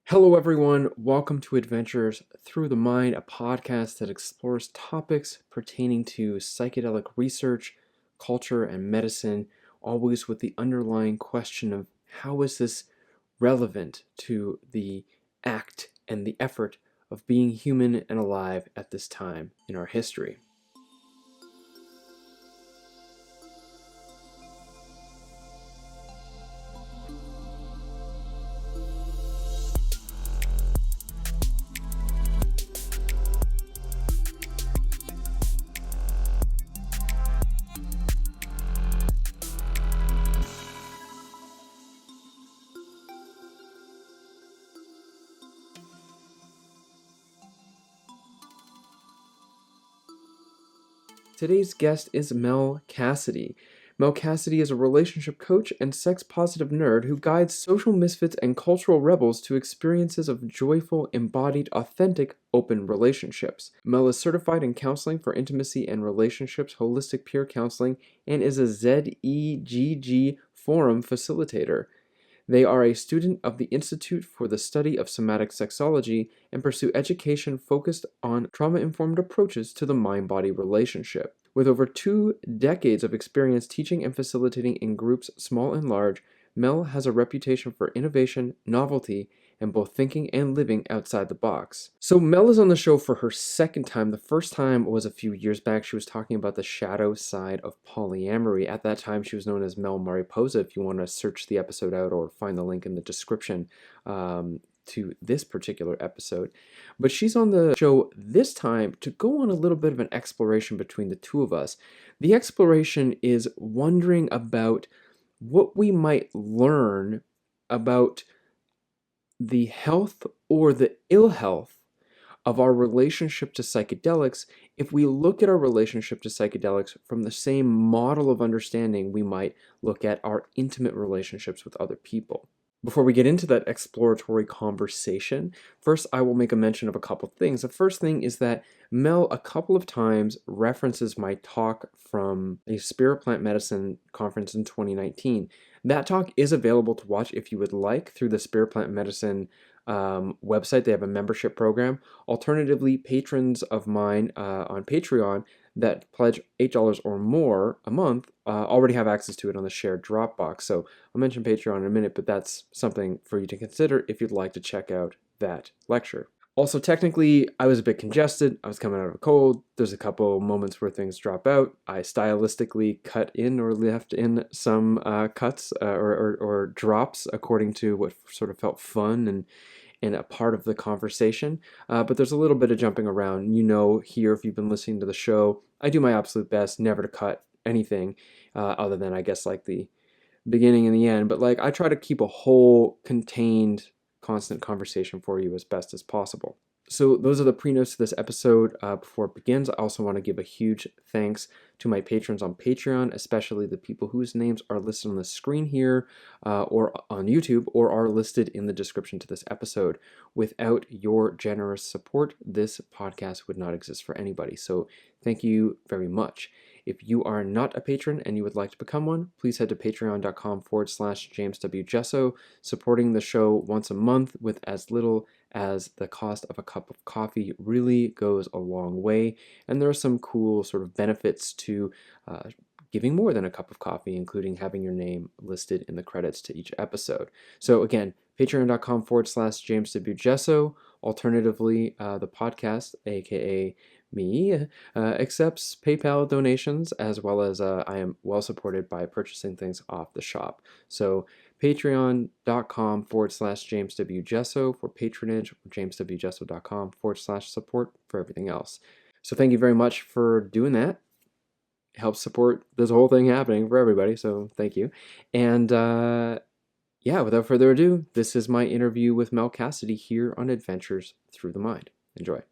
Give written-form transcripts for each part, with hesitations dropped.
Hello, everyone. Welcome to Adventures Through the Mind, a podcast that explores topics pertaining to psychedelic research, culture, and medicine, always with the underlying question of how is this relevant to the act and the effort of being human and alive at this time in our history. Today's guest is Mel Cassidy. Mel Cassidy is a relationship coach and sex-positive nerd who guides social misfits and cultural rebels to experiences of joyful, embodied, authentic, open relationships. Mel is certified in counseling for intimacy and relationships, holistic peer counseling, and is a ZEGG forum facilitator. They are a student of the Institute for the Study of Somatic Sexology and pursue education focused on trauma-informed approaches to the mind-body relationship. With over 2 decades of experience teaching and facilitating in groups small and large, Mel has a reputation for innovation, novelty, and both thinking and living outside the box. So Mel is on the show for her second time. The first time was a few years back. She was talking about the shadow side of polyamory. At that time, she was known as Mel Mariposa. If you want to search the episode out or find the link in the description to this particular episode. But she's on the show this time to go on a little bit of an exploration between the two of us. The exploration is wondering about what we might learn about the health or the ill health of our relationship to psychedelics if we look at our relationship to psychedelics from the same model of understanding we might look at our intimate relationships with other people. Before we get into that exploratory conversation, first I will make a mention of a couple things. The first thing is that Mel a couple of times references my talk from a spirit plant medicine conference in 2019. That talk is available to watch if you would like through the Spirit Plant Medicine website. They have a membership program. Alternatively, patrons of mine on Patreon that pledge $8 or more a month already have access to it on the shared Dropbox. So I'll mention Patreon in a minute, but that's something for you to consider if you'd like to check out that lecture. Also, technically, I was a bit congested. I was coming out of a cold. There's a couple moments where things drop out. I stylistically cut in or left in some cuts or drops according to what sort of felt fun and a part of the conversation. But there's a little bit of jumping around. You know, here, if you've been listening to the show, I do my absolute best never to cut anything other than, I guess, like the beginning and the end. But like, I try to keep a whole contained constant conversation for you as best as possible. So those are the pre-notes to this episode. Before it begins, I also want to give a huge thanks to my patrons on Patreon, especially the people whose names are listed on the screen here or on YouTube or are listed in the description to this episode. Without your generous support, this podcast would not exist for anybody. So thank you very much. If you are not a patron and you would like to become one, please head to patreon.com/James W. Jesso, supporting the show once a month with as little as the cost of a cup of coffee really goes a long way. And there are some cool sort of benefits to giving more than a cup of coffee, including having your name listed in the credits to each episode. So again, patreon.com/James W. Jesso. Alternatively, the podcast, aka me, accepts PayPal donations, as well as I am well supported by purchasing things off the shop. So patreon.com/James W. Jesso for patronage, or jameswjesso.com/support for everything else. So thank you very much for doing that. It helps support this whole thing happening for everybody, so thank you. And yeah, without further ado, this is my interview with Mel Cassidy here on Adventures Through the Mind. Enjoy.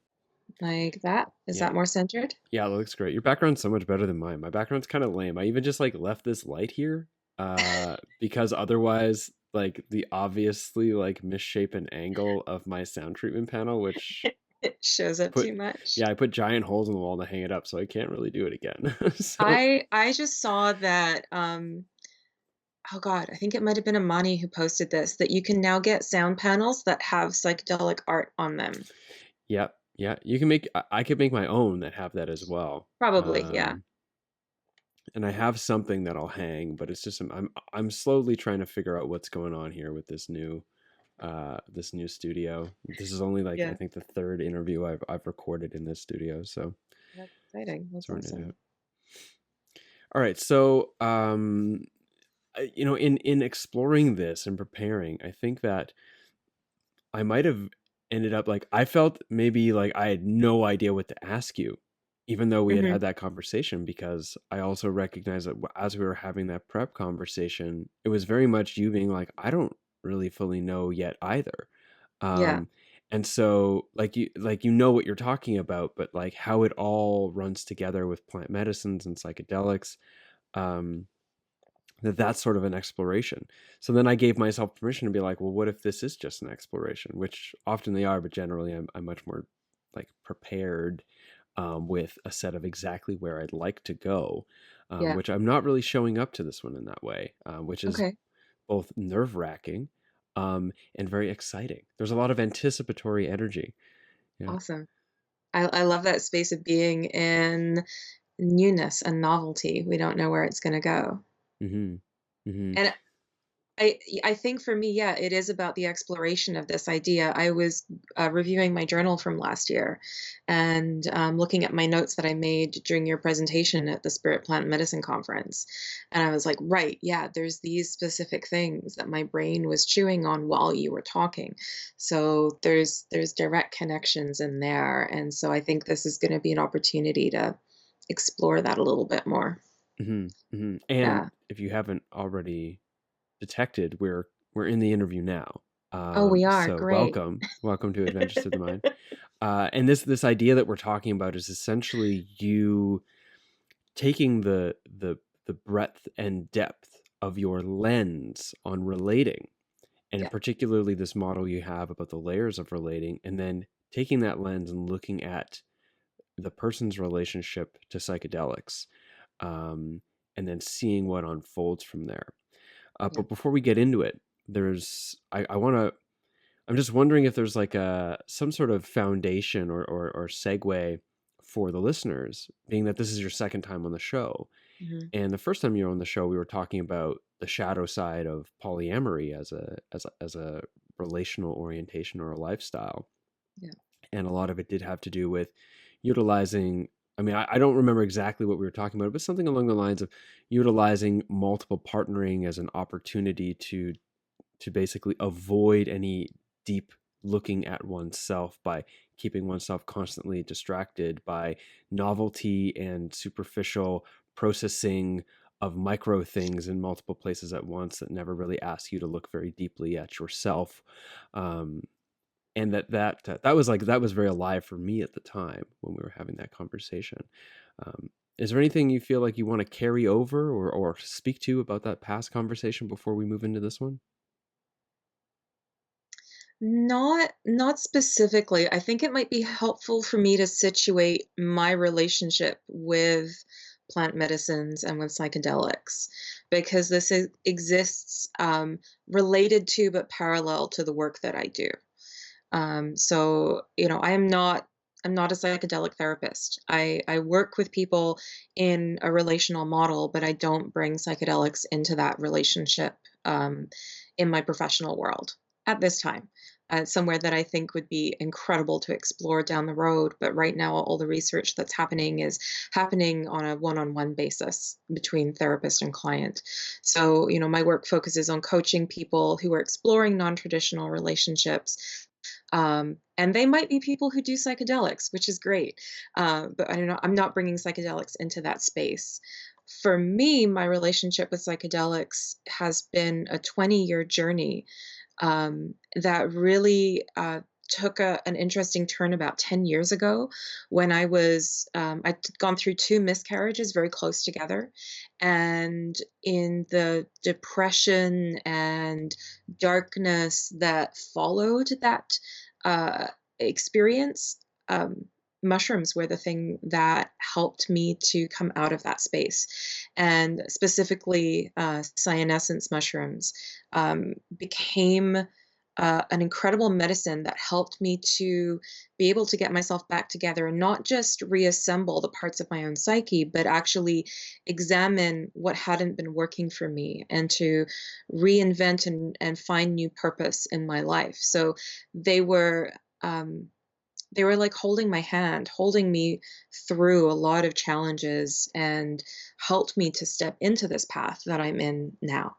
Like that? Is Yeah. that more centered? Yeah, it looks great. Your background's so much better than mine. My background's kind of lame. I even just like left this light here because otherwise, like the obviously like misshapen angle of my sound treatment panel, which It shows up put too much. yeah, I put giant holes in the wall to hang it up, so I can't really do it again. So I just saw that oh god, I think it might have been Amani who posted this, that you can now get sound panels that have psychedelic art on them. Yep. Yeah. You can make, I could make my own that have that as well. Probably, yeah. And I have something that I'll hang, but it's just, I'm slowly trying to figure out what's going on here with this new studio. This is only like, I Yeah, think the third interview I've recorded in this studio. So that's exciting. That's sorting it awesome. out. All right. So, in exploring this and preparing, I think that I might have ended up like, I felt maybe like I had no idea what to ask you, even though we had Mhm. had that conversation, because I also recognized that as we were having that prep conversation, it was very much you being like, I don't really fully know yet either. Yeah, Um, and so like you know what you're talking about, but like how it all runs together with plant medicines and psychedelics. Um, that's sort of an exploration. So then I gave myself permission to be like, well, what if this is just an exploration? Which often they are, but generally I'm much more like prepared with a set of exactly where I'd like to go, yeah. which I'm not really showing up to this one in that way, which is Okay, both nerve wracking and very exciting. There's a lot of anticipatory energy. Yeah. awesome. I love that space of being in newness and novelty. We don't know where it's gonna go. Hmm. Hmm. And I think for me, yeah, it is about the exploration of this idea. I was reviewing my journal from last year and looking at my notes that I made during your presentation at the Spirit Plant Medicine Conference. And I was like, right, yeah, there's these specific things that my brain was chewing on while you were talking. So there's direct connections in there. And so I think this is going to be an opportunity to explore that a little bit more. Hmm. Hmm. And Yeah. if you haven't already detected, we're in the interview now. Oh, we are. So Great. welcome to Adventures Through the Mind. And this idea that we're talking about is essentially you taking the breadth and depth of your lens on relating, and Yeah. particularly this model you have about the layers of relating, and then taking that lens and looking at the person's relationship to psychedelics, um, and then seeing what unfolds from there. Yeah. But before we get into it, I want to. I'm just wondering if there's like a some sort of foundation or segue for the listeners, being that this is your second time on the show. Mhm. And the first time you were on the show, we were talking about the shadow side of polyamory as a relational orientation or a lifestyle, Yeah. and a lot of it did have to do with utilizing. I mean, I don't remember exactly what we were talking about, but something along the lines of utilizing multiple partnering as an opportunity to basically avoid any deep looking at oneself by keeping oneself constantly distracted by novelty and superficial processing of micro things in multiple places at once that never really ask you to look very deeply at yourself. Um, and that was very alive for me at the time when we were having that conversation. Is there anything you feel like you want to carry over or speak to about that past conversation before we move into this one? Not specifically. I think it might be helpful for me to situate my relationship with plant medicines and with psychedelics because exists related to but parallel to the work that I do. So, I'm not a psychedelic therapist. I work with people in a relational model, but I don't bring psychedelics into that relationship in my professional world at this time. It's somewhere that I think would be incredible to explore down the road. But right now, all the research that's happening is happening on a one on one basis between therapist and client. So, my work focuses on coaching people who are exploring non traditional relationships, and they might be people who do psychedelics, which is great. But I don't know, I'm not bringing psychedelics into that space. For me, my relationship with psychedelics has been a 20-year journey that really took an interesting turn about 10 years ago when I'd gone through two miscarriages very close together. And in the depression and darkness that followed that uh, experience, mushrooms were the thing that helped me to come out of that space. And specifically, cyanescence mushrooms became an incredible medicine that helped me to be able to get myself back together and not just reassemble the parts of my own psyche, but actually examine what hadn't been working for me and to reinvent and find new purpose in my life. So they were. They were like holding my hand, holding me through a lot of challenges and helped me to step into this path that I'm in now.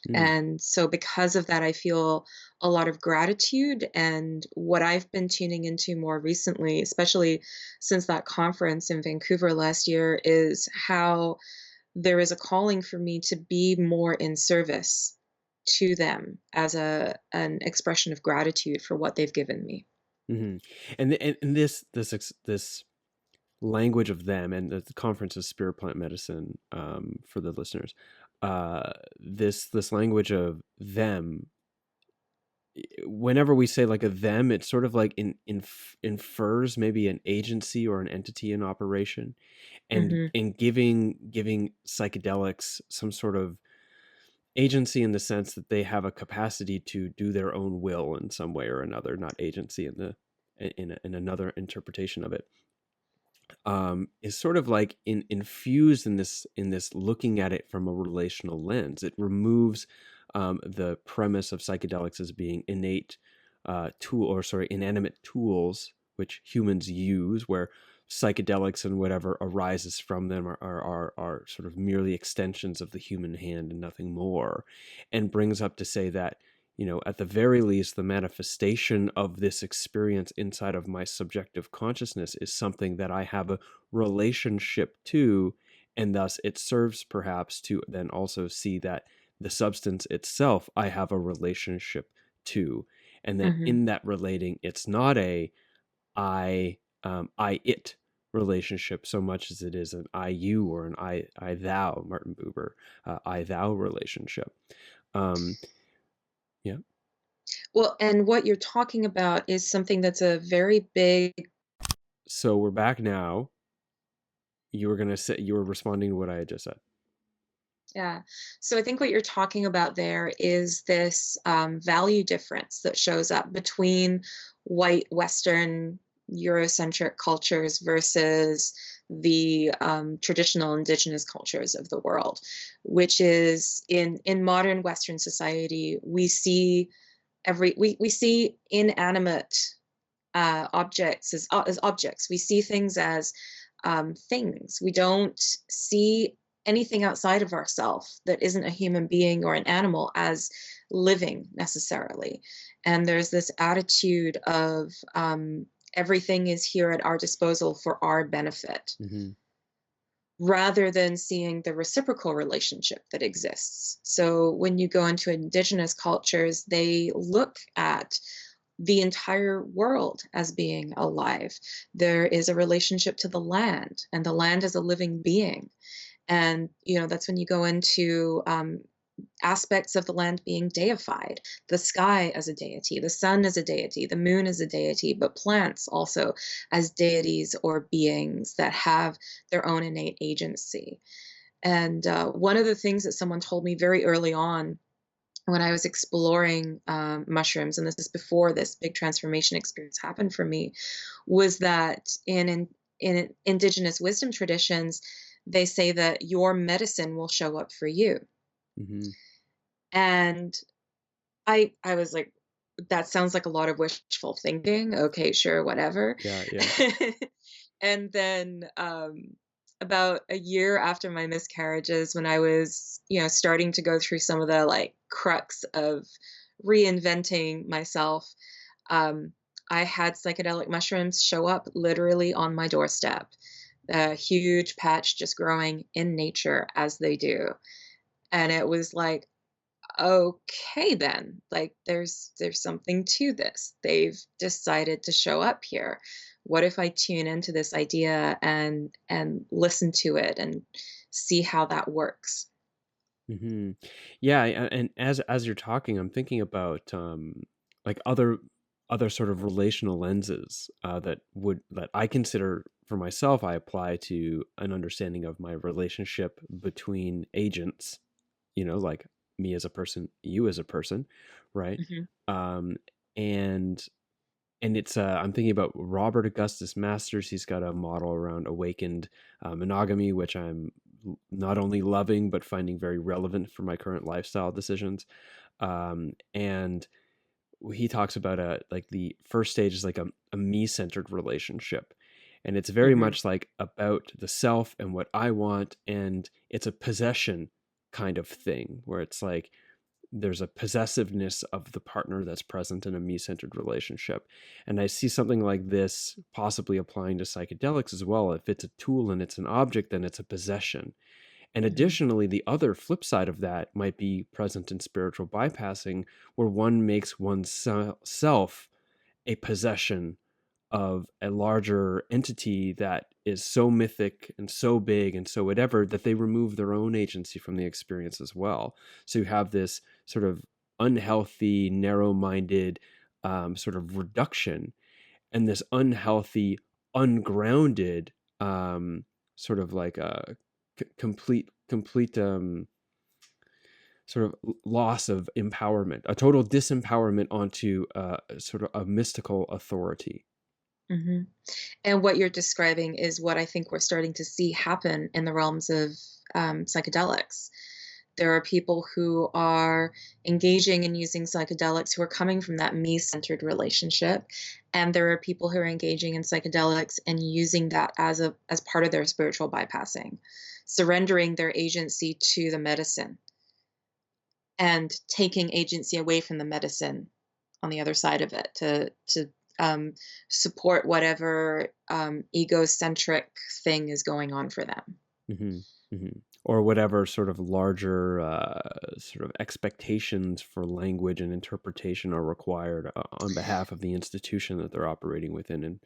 Mm. And so, because of that, I feel a lot of gratitude. And what I've been tuning into more recently, especially since that conference in Vancouver last year, is how there is a calling for me to be more in service to them as an expression of gratitude for what they've given me. Hmm. And this language of them, and the conference is spirit plant medicine, for the listeners. This language of them, whenever we say like a them, it's sort of like infers maybe an agency or an entity in operation, Hmm. and giving psychedelics some sort of agency in the sense that they have a capacity to do their own will in some way or another, not agency in the in another interpretation of it, is sort of like infused in this looking at it from a relational lens. It removes the premise of psychedelics as being innate inanimate tools which humans use, where psychedelics and whatever arises from them are sort of merely extensions of the human hand and nothing more, and brings up to say that, at the very least, the manifestation of this experience inside of my subjective consciousness is something that I have a relationship to, and thus it serves perhaps to then also see that the substance itself I have a relationship to, and that Hmm. in that relating, it's not a I it relationship so much as it is an I you, or an I thou, Martin Buber, I thou relationship. Um, yeah. Well, and what you're talking about is something that's a very big. So we're back now. You were responding to what I had just said. Yeah. So I think what you're talking about there is this value difference that shows up between white Western Eurocentric cultures versus the traditional indigenous cultures of the world, which is in modern Western society, we see inanimate objects as objects. We see things as things. We don't see anything outside of ourselves that isn't a human being or an animal as living necessarily. And there's this attitude of everything is here at our disposal for our benefit, Mm-hmm. rather than seeing the reciprocal relationship that exists. So when you go into indigenous cultures, they look at the entire world as being alive. There is a relationship to the land, and the land is a living being. And that's when you go into aspects of the land being deified, the sky as a deity, the sun as a deity, the moon as a deity, but plants also as deities or beings that have their own innate agency. And one of the things that someone told me very early on when I was exploring mushrooms, and this is before this big transformation experience happened for me, was that in indigenous wisdom traditions, they say that your medicine will show up for you. Mm-hmm. And I was like, that sounds like a lot of wishful thinking. Okay, sure, whatever. Yeah, yeah. And then about a year after my miscarriages, when I was, starting to go through some of the like crux of reinventing myself, um, I had psychedelic mushrooms show up literally on my doorstep. A huge patch just growing in nature as they do. And it was like, okay then, like there's something to this. They've decided to show up here. What if I tune into this idea and listen to it and see how that works? Mm-hmm. Yeah, and as you're talking, I'm thinking about like other other sort of relational lenses that I consider for myself, I apply to an understanding of my relationship between agents, like me as a person, you as a person, right? Mhm. Um, and it's I'm thinking about Robert Augustus Masters. He's got a model around awakened monogamy, which I'm not only loving but finding very relevant for my current lifestyle decisions. And he talks about like the first stage is like a me-centered relationship, and it's very Mhm. much like about the self and what I want, and it's a possession kind of thing where it's like there's a possessiveness of the partner that's present in a me-centered relationship. And I see something like this possibly applying to psychedelics as well. If it's a tool and it's an object, then it's a possession. And Mhm. additionally, the other flip side of that might be present in spiritual bypassing, where one makes oneself a possession of a larger entity that is so mythic and so big and so whatever that they remove their own agency from the experience as well. So you have this sort of unhealthy, narrow minded sort of reduction, and this unhealthy, ungrounded sort of like a complete sort of loss of empowerment, a total disempowerment onto sort of a mystical authority. Mhm. And what you're describing is what I think we're starting to see happen in the realms of psychedelics. There are people who are engaging in using psychedelics who are coming from that me centered relationship. And there are people who are engaging in psychedelics and using that as part of their spiritual bypassing, surrendering their agency to the medicine and taking agency away from the medicine on the other side of it to um, support whatever egocentric thing is going on for them. Hmm. Hmm. Or whatever sort of larger sort of expectations for language and interpretation are required on behalf of the institution that they're operating within. And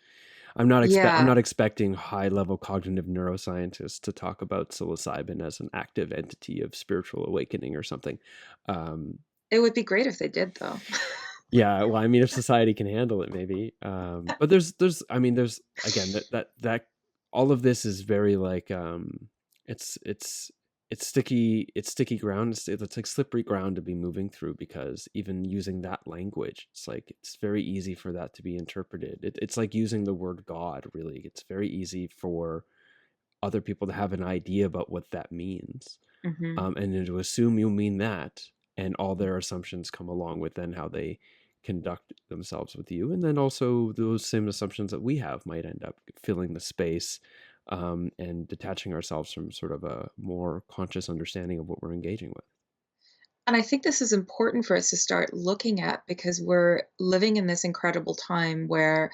I'm Yeah, not expecting high level cognitive neuroscientists to talk about psilocybin as an active entity of spiritual awakening or something. Um, it would be great if they did, though. yeah, well, I mean, if society can handle it, maybe. But I mean, there's again that all of this is very like, it's it's it's sticky ground. It's like slippery ground to be moving through, because even using that language, it's like it's very easy for that to be interpreted. It's like using the word God. Really, it's very easy for other people to have an idea about what that means, Hmm. and then to assume you mean that, and all their assumptions come along with then how they conduct themselves with you, and then also those same assumptions that we have might end up filling the space, and detaching ourselves from sort of a more conscious understanding of what we're engaging with. And I think this is important for us to start looking at because we're living in this incredible time where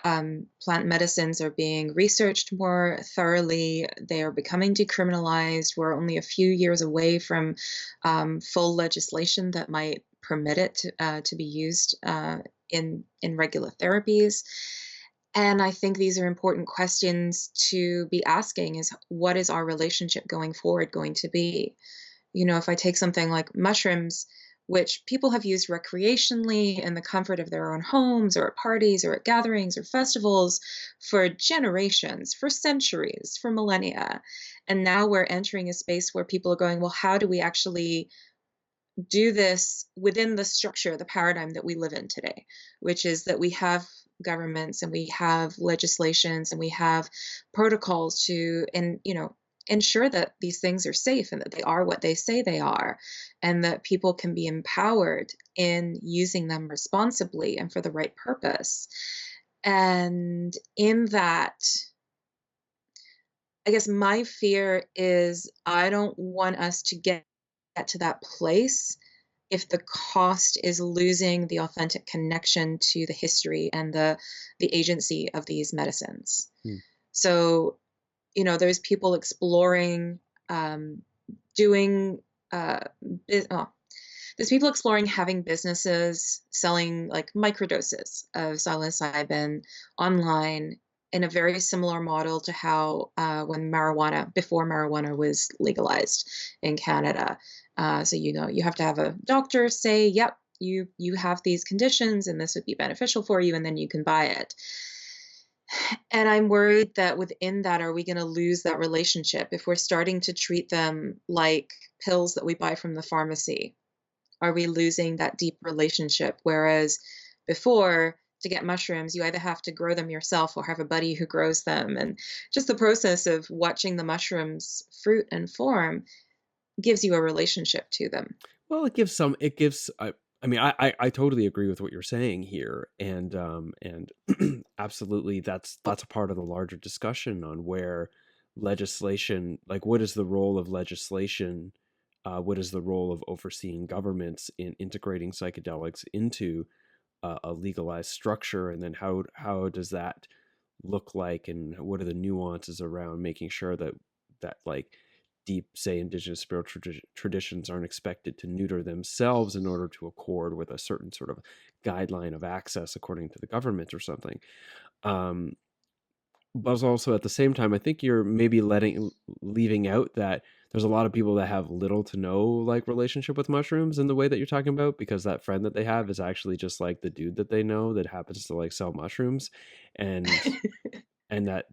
plant medicines are being researched more thoroughly. They are becoming decriminalized. We're only a few years away from full legislation that might permit it to be used in regular therapies. And I think these are important questions to be asking: is what is our relationship going forward going to be? If I take something like mushrooms, which people have used recreationally in the comfort of their own homes or at parties or at gatherings or festivals for generations, for centuries, for millennia. And now we're entering a space where people are going, well, how do we actually do this within the structure, the paradigm that we live in today, which is that we have governments and we have legislations and we have protocols to and ensure that these things are safe and that they are what they say they are, and that people can be empowered in using them responsibly and for the right purpose. And in that, I guess my fear is I don't want us to get to that place if the cost is losing the authentic connection to the history and the agency of these medicines. Hmm. So, there's people exploring um, doing uh, oh, there's people exploring having businesses selling like microdoses of psilocybin online in a very similar model to how before marijuana was legalized in Canada. So you have to have a doctor say, "Yep, you have these conditions and this would be beneficial for you, and then you can buy it. And I'm worried that within that, are we going to lose that relationship if we're starting to treat them like pills that we buy from the pharmacy? Are we losing that deep relationship? Whereas before, to get mushrooms, you either have to grow them yourself or have a buddy who grows them. And just the process of watching the mushrooms fruit and form gives you a relationship to them. Well, it gives, I mean, I totally agree with what you're saying here. And absolutely, that's a part of the larger discussion on where legislation, like what is the role of legislation? What is the role of overseeing governments in integrating psychedelics into a legalized structure? And then how does that look like? And what are the nuances around making sure that like deep, say, indigenous spiritual traditions aren't expected to neuter themselves in order to accord with a certain sort of guideline of access according to the government or something. Um, but also at the same time, I think you're maybe leaving out that there's a lot of people that have little to no like relationship with mushrooms in the way that you're talking about, because that friend that they have is actually just like the dude that they know that happens to like sell mushrooms, and that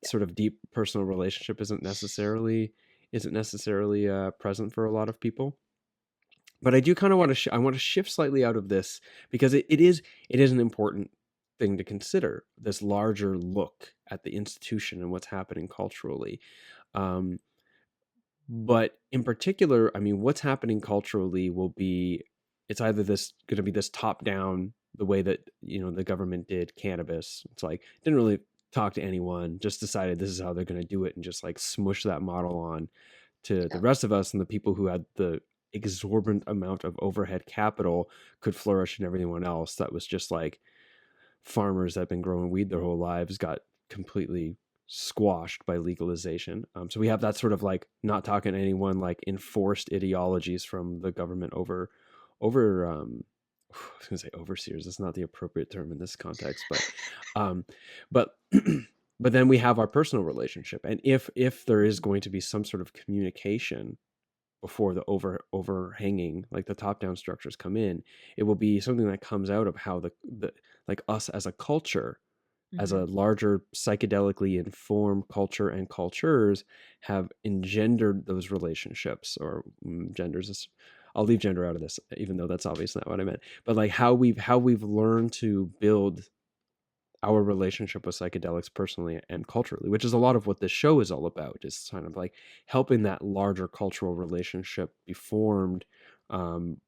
sort of deep personal relationship isn't necessarily present for a lot of people. But I do kind of want to I want to shift slightly out of this, because it is an important thing to consider, this larger look at the institution and what's happening culturally. Um, but in particular, I mean, what's happening culturally will be, it's either this going to be this top down, the way that, the government did cannabis. It's like, didn't really talk to anyone, just decided this is how they're going to do it, and just like smush that model on to the Yeah. rest of us, and the people who had the exorbitant amount of overhead capital could flourish, and everyone else that was just like farmers that have been growing weed their whole lives got completely squashed by legalization. So we have that sort of like not talking to anyone, like enforced ideologies from the government over I was gonna say overseers. That's not the appropriate term in this context, um, but but then we have our personal relationship, and if there is going to be some sort of communication before the overhanging, like the top down structures come in, it will be something that comes out of how the like us as a culture, as Mhm. a larger psychedelically informed culture and cultures, have engendered those relationships, or genders is, I'll leave gender out of this, even though that's obviously not what I meant, but like how we've learned to build our relationship with psychedelics personally and culturally, which is a lot of what this show is all about, is kind of like helping that larger cultural relationship be formed,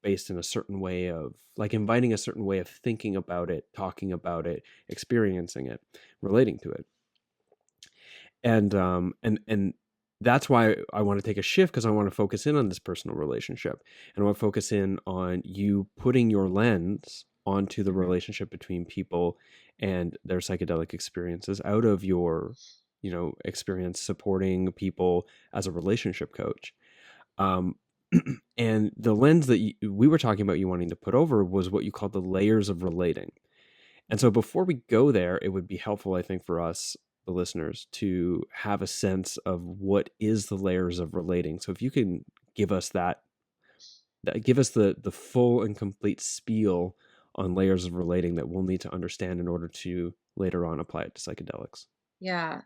based in a certain way of like inviting a certain way of thinking about it, talking about it, experiencing it, relating to it. And that's why I want to take a shift, because I want to focus in on this personal relationship, and I want to focus in on you putting your lens onto the Mhm. relationship between people and their psychedelic experiences, out of your experience supporting people as a relationship coach. um, and the lens that we were talking about you wanting to put over was what you called the layers of relating. And so before we go there, it would be helpful, I think, for us, the listeners, to have a sense of what is the layers of relating. So if you can give us give us the full and complete spiel on layers of relating that we'll need to understand in order to later on apply it to psychedelics. Yeah.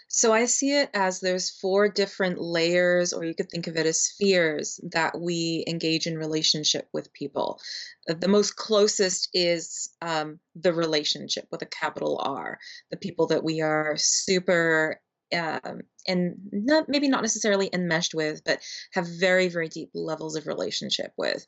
So I see it as there's 4 different layers, or you could think of it as spheres that we engage in relationship with people. The most closest is the relationship with a capital R, the people that we are super and not maybe not necessarily enmeshed with, but have very, very deep levels of relationship with.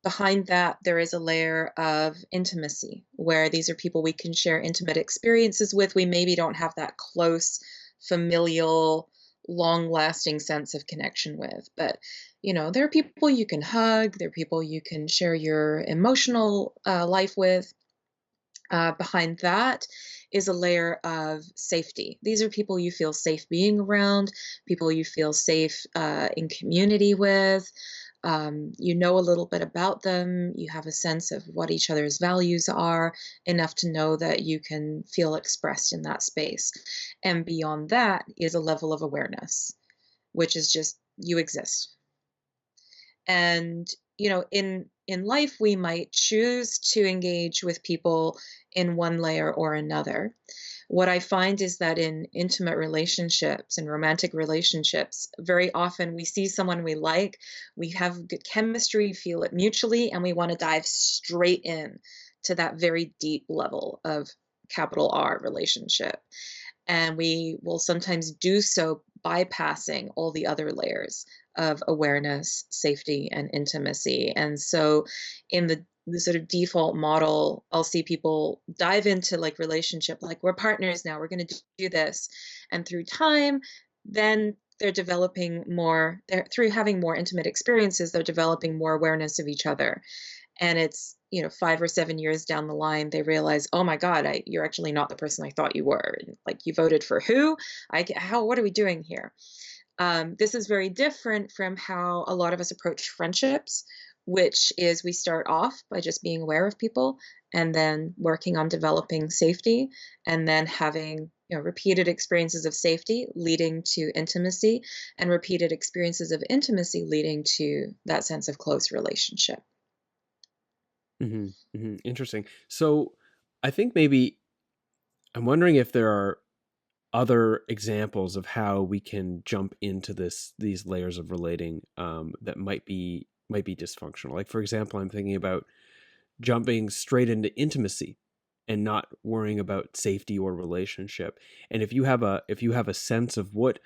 Behind that, there is a layer of intimacy where these are people we can share intimate experiences with. We maybe don't have that close, familial, long lasting sense of connection with. But, there are people you can hug, there are people you can share your emotional life with. Behind that is a layer of safety. These are people you feel safe being around, people you feel safe in community with. You know a little bit about them, you have a sense of what each other's values are, enough to know that you can feel expressed in that space. And beyond that is a level of awareness, which is just you exist. And, in in life, we might choose to engage with people in one layer or another. What I find is that in intimate relationships and romantic relationships, very often we see someone we like, we have good chemistry, feel it mutually, and we want to dive straight in to that very deep level of capital R relationship. And we will sometimes do so bypassing all the other layers of awareness, safety, and intimacy. And so, in the sort of default model, I'll see people dive into like relationship, like we're partners now, we're going to do this. And through time, then they're developing more, through having more intimate experiences, they're developing more awareness of each other. And it's, 5 or 7 years down the line, they realize, oh my God, you're actually not the person I thought you were. And, like, you voted for who? What are we doing here? This is very different from how a lot of us approach friendships, which is we start off by just being aware of people and then working on developing safety and then having repeated experiences of safety leading to intimacy and repeated experiences of intimacy leading to that sense of close relationship. Interesting. So I think maybe I'm wondering if there are other examples of how we can jump into these layers of relating that might be dysfunctional. Like, for example, I'm thinking about jumping straight into intimacy and not worrying about safety or relationship. And if you have a sense of what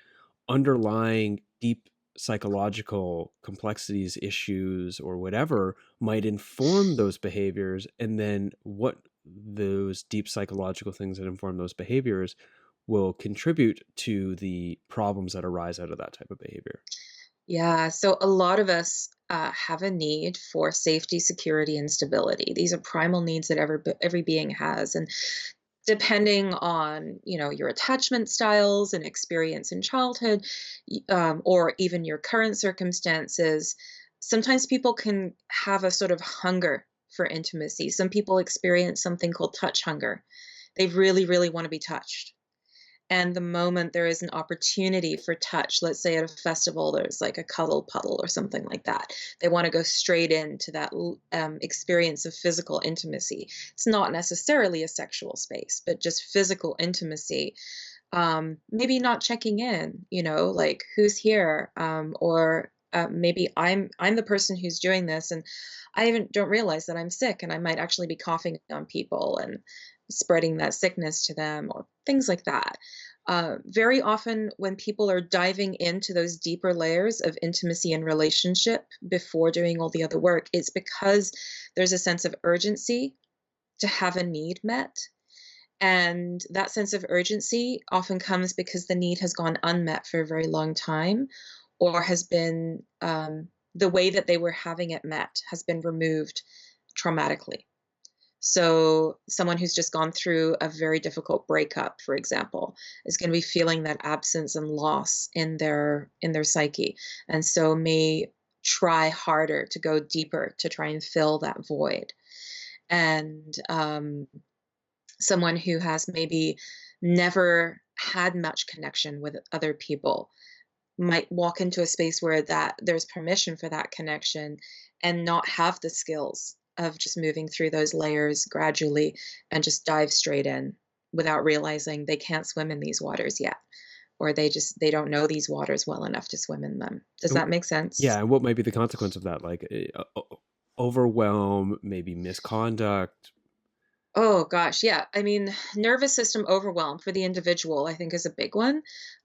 underlying deep psychological complexities, issues, or whatever might inform those behaviors, and then what those deep psychological things that inform those behaviors will contribute to the problems that arise out of that type of behavior. Yeah, so a lot of us have a need for safety, security, and stability. These are primal needs that every being has, and depending on your attachment styles and experience in childhood, or even your current circumstances, sometimes people can have a sort of hunger for intimacy. Some people experience something called touch hunger. They really, really want to be touched. And the moment there is an opportunity for touch, let's say at a festival, there's like a cuddle puddle or something like that, they want to go straight into that experience of physical intimacy. It's not necessarily a sexual space, but just physical intimacy. Maybe not checking in, like who's here, or maybe I'm the person who's doing this, and I even don't realize that I'm sick, and I might actually be coughing on people and spreading that sickness to them, or things like that. Very often, when people are diving into those deeper layers of intimacy and relationship before doing all the other work, it's because there's a sense of urgency to have a need met. And that sense of urgency often comes because the need has gone unmet for a very long time, or has been the way that they were having it met has been removed traumatically. So, someone who's just gone through a very difficult breakup, for example, is going to be feeling that absence and loss in their psyche, and so may try harder to go deeper to try and fill that void. And someone who has maybe never had much connection with other people might walk into a space where that there's permission for that connection and not have the skills of just moving through those layers gradually and just dive straight in without realizing they can't swim in these waters yet, or they don't know these waters well enough to swim in them. Does that make sense? Yeah, and what might be the consequence of that? Like overwhelm, maybe misconduct. Oh gosh, yeah. I mean, nervous system overwhelm for the individual, I think, is a big one.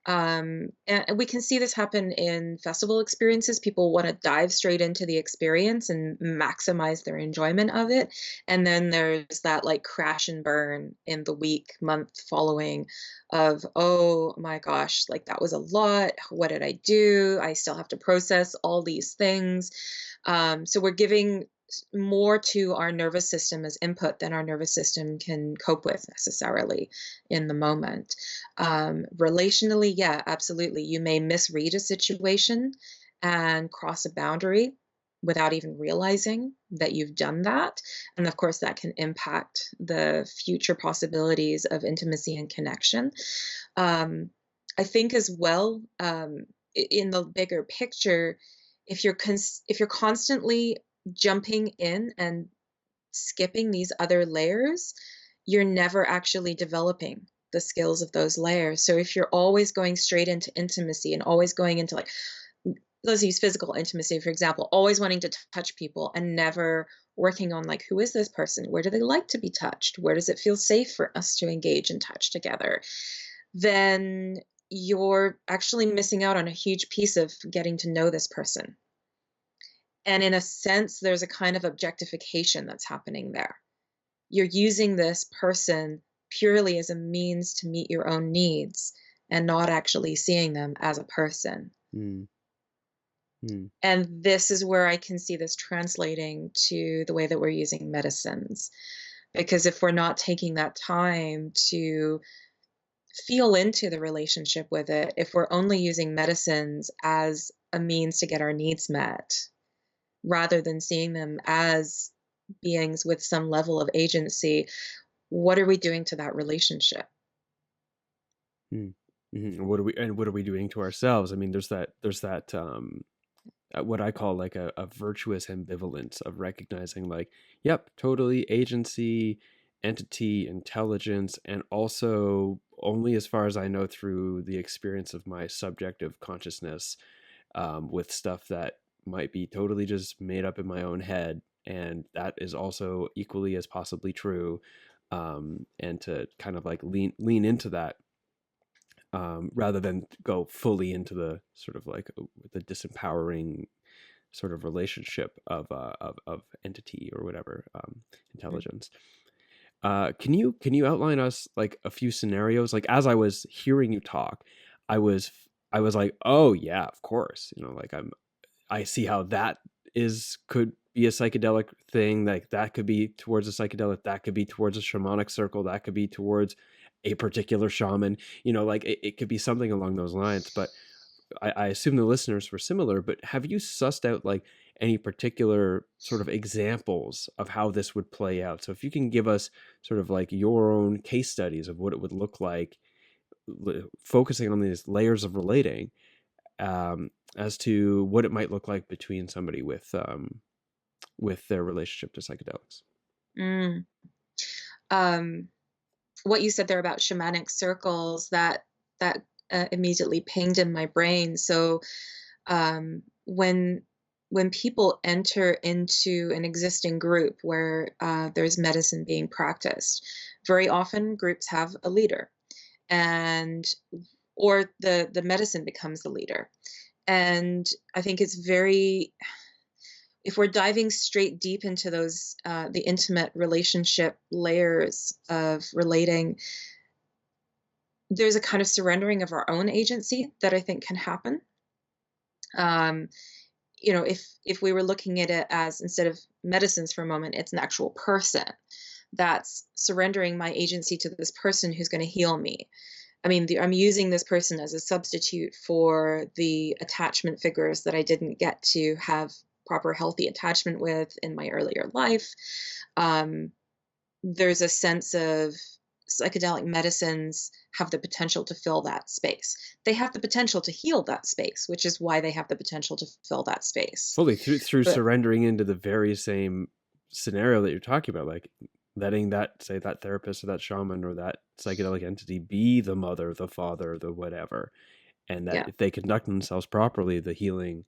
And we can see this happen in festival experiences. People want to dive straight into the experience and maximize their enjoyment of it. And then there's that like crash and burn in the week, month following of, oh my gosh, like that was a lot. What did I do? I still have to process all these things. So we're giving more to our nervous system as input than our nervous system can cope with necessarily in the moment. Relationally, yeah, absolutely. You may misread a situation and cross a boundary without even realizing that you've done that. And of course, that can impact the future possibilities of intimacy and connection. I think as well, in the bigger picture, if you're constantly jumping in and skipping these other layers, you're never actually developing the skills of those layers. So if you're always going straight into intimacy and always going into like, let's use physical intimacy, for example, always wanting to touch people and never working on like, who is this person? Where do they like to be touched? Where does it feel safe for us to engage and touch together? Then you're actually missing out on a huge piece of getting to know this person. And in a sense, there's a kind of objectification that's happening there. You're using this person purely as a means to meet your own needs and not actually seeing them as a person. Mm. Mm. And this is where I can see this translating to the way that we're using medicines. Because if we're not taking that time to feel into the relationship with it, if we're only using medicines as a means to get our needs met, rather than seeing them as beings with some level of agency, what are we doing to that relationship? Mm. Mhm. What are we doing to ourselves? I mean, there's that what I call like a virtuous ambivalence of recognizing like, yep, totally agency, entity, intelligence, and also only as far as I know through the experience of my subjective consciousness, with stuff that might be totally just made up in my own head, and that is also equally as possibly true, and to kind of like lean into that, rather than go fully into the sort of like the disempowering sort of relationship of entity or whatever, intelligence. Can you outline us like a few scenarios? Like as I was hearing you talk, I was I was like, oh yeah, of course. Like I see how that could be a psychedelic thing. Like that could be towards a psychedelic, that could be towards a shamanic circle, that could be towards a particular shaman. Like it could be something along those lines. But I assume the listeners were similar. But have you sussed out like any particular sort of examples of how this would play out? So if you can give us sort of like your own case studies of what it would look like, focusing on these layers of relating, as to what it might look like between somebody with their relationship to psychedelics. Mm. Um, what you said there about shamanic circles, that immediately pinged in my brain. So um, when people enter into an existing group where there's medicine being practiced, very often groups have a leader, and or the medicine becomes the leader. And I think it's very, if we're diving straight deep into those the intimate relationship layers of relating, there's a kind of surrendering of our own agency that I think can happen. Um, if we were looking at it as, instead of medicines for a moment, it's an actual person that's surrendering my agency to this person who's going to heal me. I mean, I'm using this person as a substitute for the attachment figures that I didn't get to have proper healthy attachment with in my earlier life. Um, there's a sense of psychedelic medicines have the potential to fill that space. They have the potential to heal that space, which is why they have the potential to fill that space. Fully through But surrendering into the very same scenario that you're talking about, like letting that, say, that therapist or that shaman or that psychedelic entity be the mother, the father, the whatever, and that yeah, if they conduct themselves properly, the healing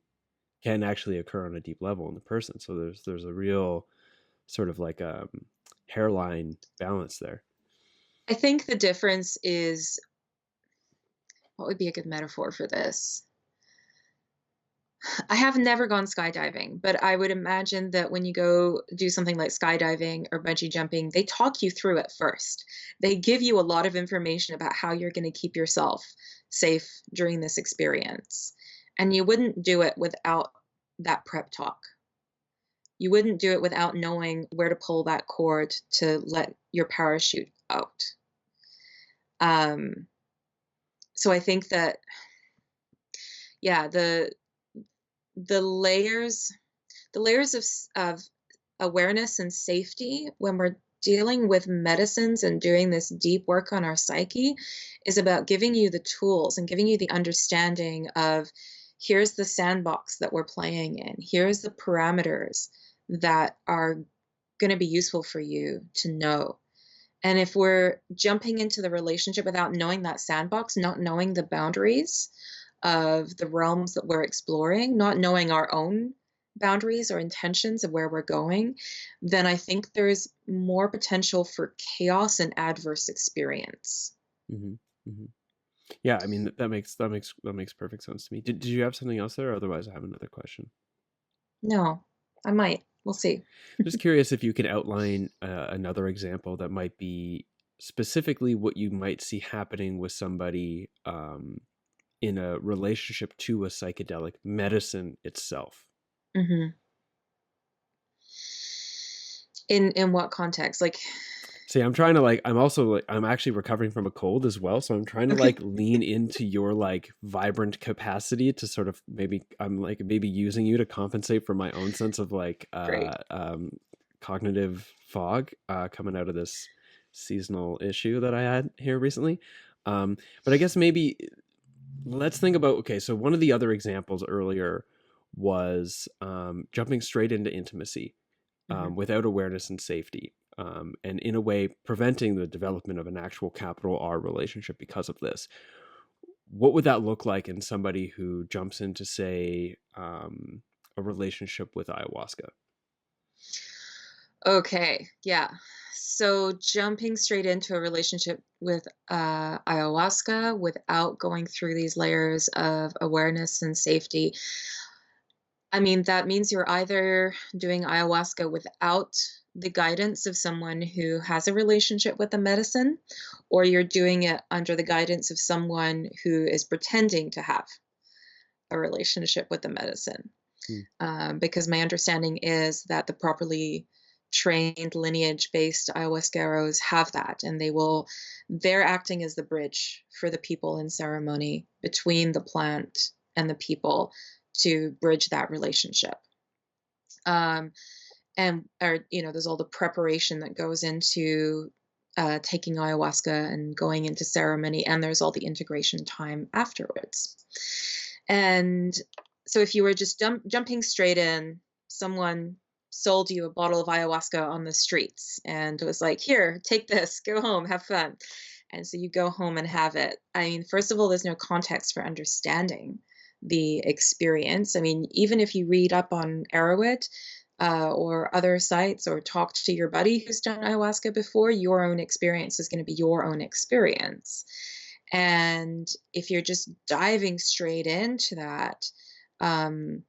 can actually occur on a deep level in the person. So there's a real sort of like hairline balance there. I think the difference is, what would be a good metaphor for this? I have never gone skydiving, but I would imagine that when you go do something like skydiving or bungee jumping, they talk you through it first. They give you a lot of information about how you're going to keep yourself safe during this experience. And you wouldn't do it without that prep talk. You wouldn't do it without knowing where to pull that cord to let your parachute out. Um, so I think that, yeah, the layers the layers of awareness and safety when we're dealing with medicines and doing this deep work on our psyche is about giving you the tools and giving you the understanding of, here's the sandbox that we're playing in, here's the parameters that are going to be useful for you to know. And if we're jumping into the relationship without knowing that sandbox, not knowing the boundaries of the realms that we're exploring, not knowing our own boundaries or intentions of where we're going, then I think there's more potential for chaos and adverse experience. Hmm. Hmm. Yeah, I mean that makes perfect sense to me. Did you have something else there? Otherwise, I have another question. No, I might. We'll see. Just curious if you could outline another example that might be specifically what you might see happening with somebody in a relationship to a psychedelic medicine itself. Hmm. In what context? Like, See, I'm actually recovering from a cold as well, so I'm trying to okay, like lean into your like vibrant capacity to sort of maybe using you to compensate for my own sense of like great. cognitive fog coming out of this seasonal issue that I had here recently. But I guess maybe let's think about, okay, so one of the other examples earlier was jumping straight into intimacy Hmm. without awareness and safety, and in a way preventing the development of an actual capital R relationship because of this. What would that look like in somebody who jumps into, say, a relationship with ayahuasca? Okay, yeah. So jumping straight into a relationship with ayahuasca without going through these layers of awareness and safety, I mean, that means you're either doing ayahuasca without the guidance of someone who has a relationship with the medicine, or you're doing it under the guidance of someone who is pretending to have a relationship with the medicine. Hmm. Because my understanding is that the properly trained lineage-based ayahuasqueros have that, and they're acting as the bridge for the people in ceremony between the plant and the people to bridge that relationship. Um, and or there's all the preparation that goes into taking ayahuasca and going into ceremony, and there's all the integration time afterwards. And so if you were just jumping straight in, someone sold you a bottle of ayahuasca on the streets and was like, here, take this, go home, have fun. And so you go home and have it. I mean, first of all, there's no context for understanding the experience. I mean, even if you read up on Arrowit, or other sites, or talk to your buddy who's done ayahuasca before, your own experience is going to be your own experience. And if you're just diving straight into that, um,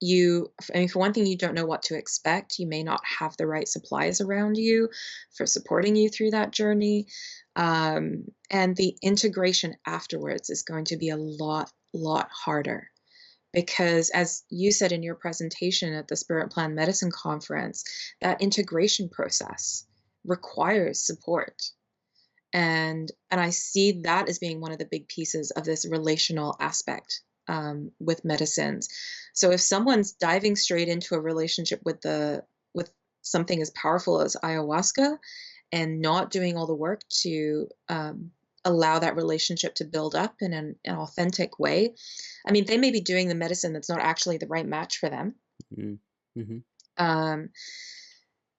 I mean, for one thing, you don't know what to expect. You may not have the right supplies around you for supporting you through that journey. And the integration afterwards is going to be a lot harder because, as you said in your presentation at the Spirit Plant Medicine Conference, that integration process requires support. And I see that as being one of the big pieces of this relational aspect, with medicines. So if someone's diving straight into a relationship with something as powerful as ayahuasca and not doing all the work to allow that relationship to build up in an authentic way, I mean, they may be doing the medicine that's not actually the right match for them. Mm-hmm. Um,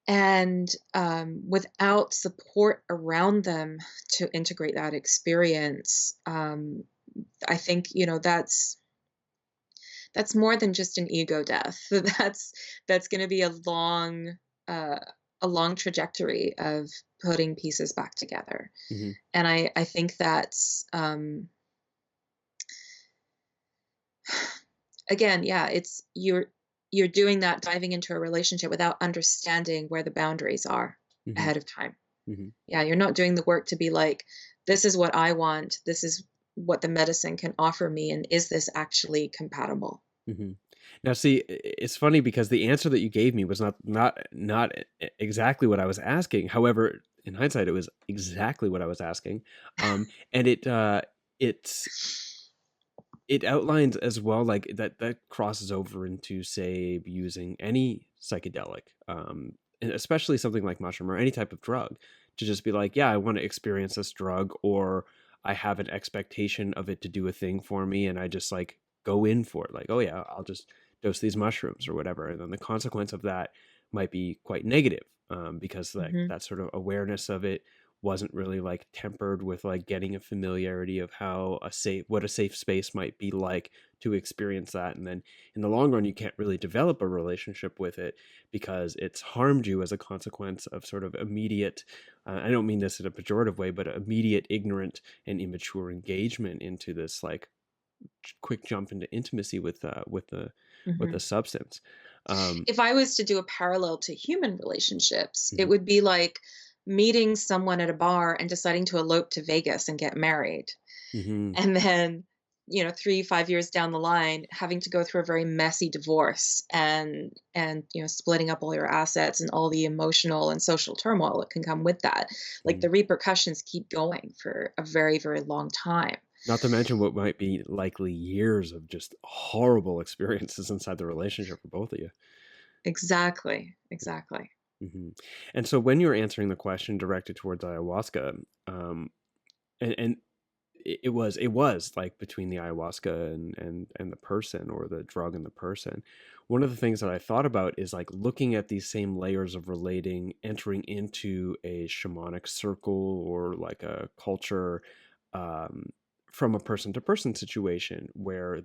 and without support around them to integrate that experience, I think that's more than just an ego death. That's going to be uh, a long trajectory of putting pieces back together. Mm-hmm. And I think that's, again, yeah, it's you're doing that, diving into a relationship without understanding where the boundaries are Mm-hmm. ahead of time. Mm-hmm. Yeah, you're not doing the work to be like, this is what I want, this is what the medicine can offer me, and is this actually compatible? Mm-hmm. Now, see, it's funny because the answer that you gave me was not exactly what I was asking. However, in hindsight, it was exactly what I was asking, and it's it outlines as well, like that crosses over into, say, using any psychedelic, and especially something like mushroom or any type of drug, to just be like, yeah, I want to experience this drug, or I have an expectation of it to do a thing for me, and I just like go in for it, like, oh yeah, I'll just dose these mushrooms or whatever. And then the consequence of that might be quite negative, because like Mhm. that sort of awareness of it wasn't really like tempered with like getting a familiarity of how what a safe space might be like to experience that. And then in the long run, you can't really develop a relationship with it because it's harmed you as a consequence of sort of immediate, I don't mean this in a pejorative way, but immediate ignorant and immature engagement into this like quick jump into intimacy with the Mhm. substance. Um, If I was to do a parallel to human relationships, it mhm, would be like meeting someone at a bar and deciding to elope to Vegas and get married. mhm, And then, 3, 5 years down the line, having to go through a very messy divorce and, splitting up all your assets and all the emotional and social turmoil that can come with that. Like, mhm. the repercussions keep going for a very, very long time. Not to mention what might be likely years of just horrible experiences inside the relationship for both of you. Exactly, exactly. Hmm. And so when you're answering the question directed towards ayahuasca, um, and it was like between the ayahuasca and the person, or the drug and the person. One of the things that I thought about is like looking at these same layers of relating, entering into a shamanic circle or like a culture, um, from a person to person situation where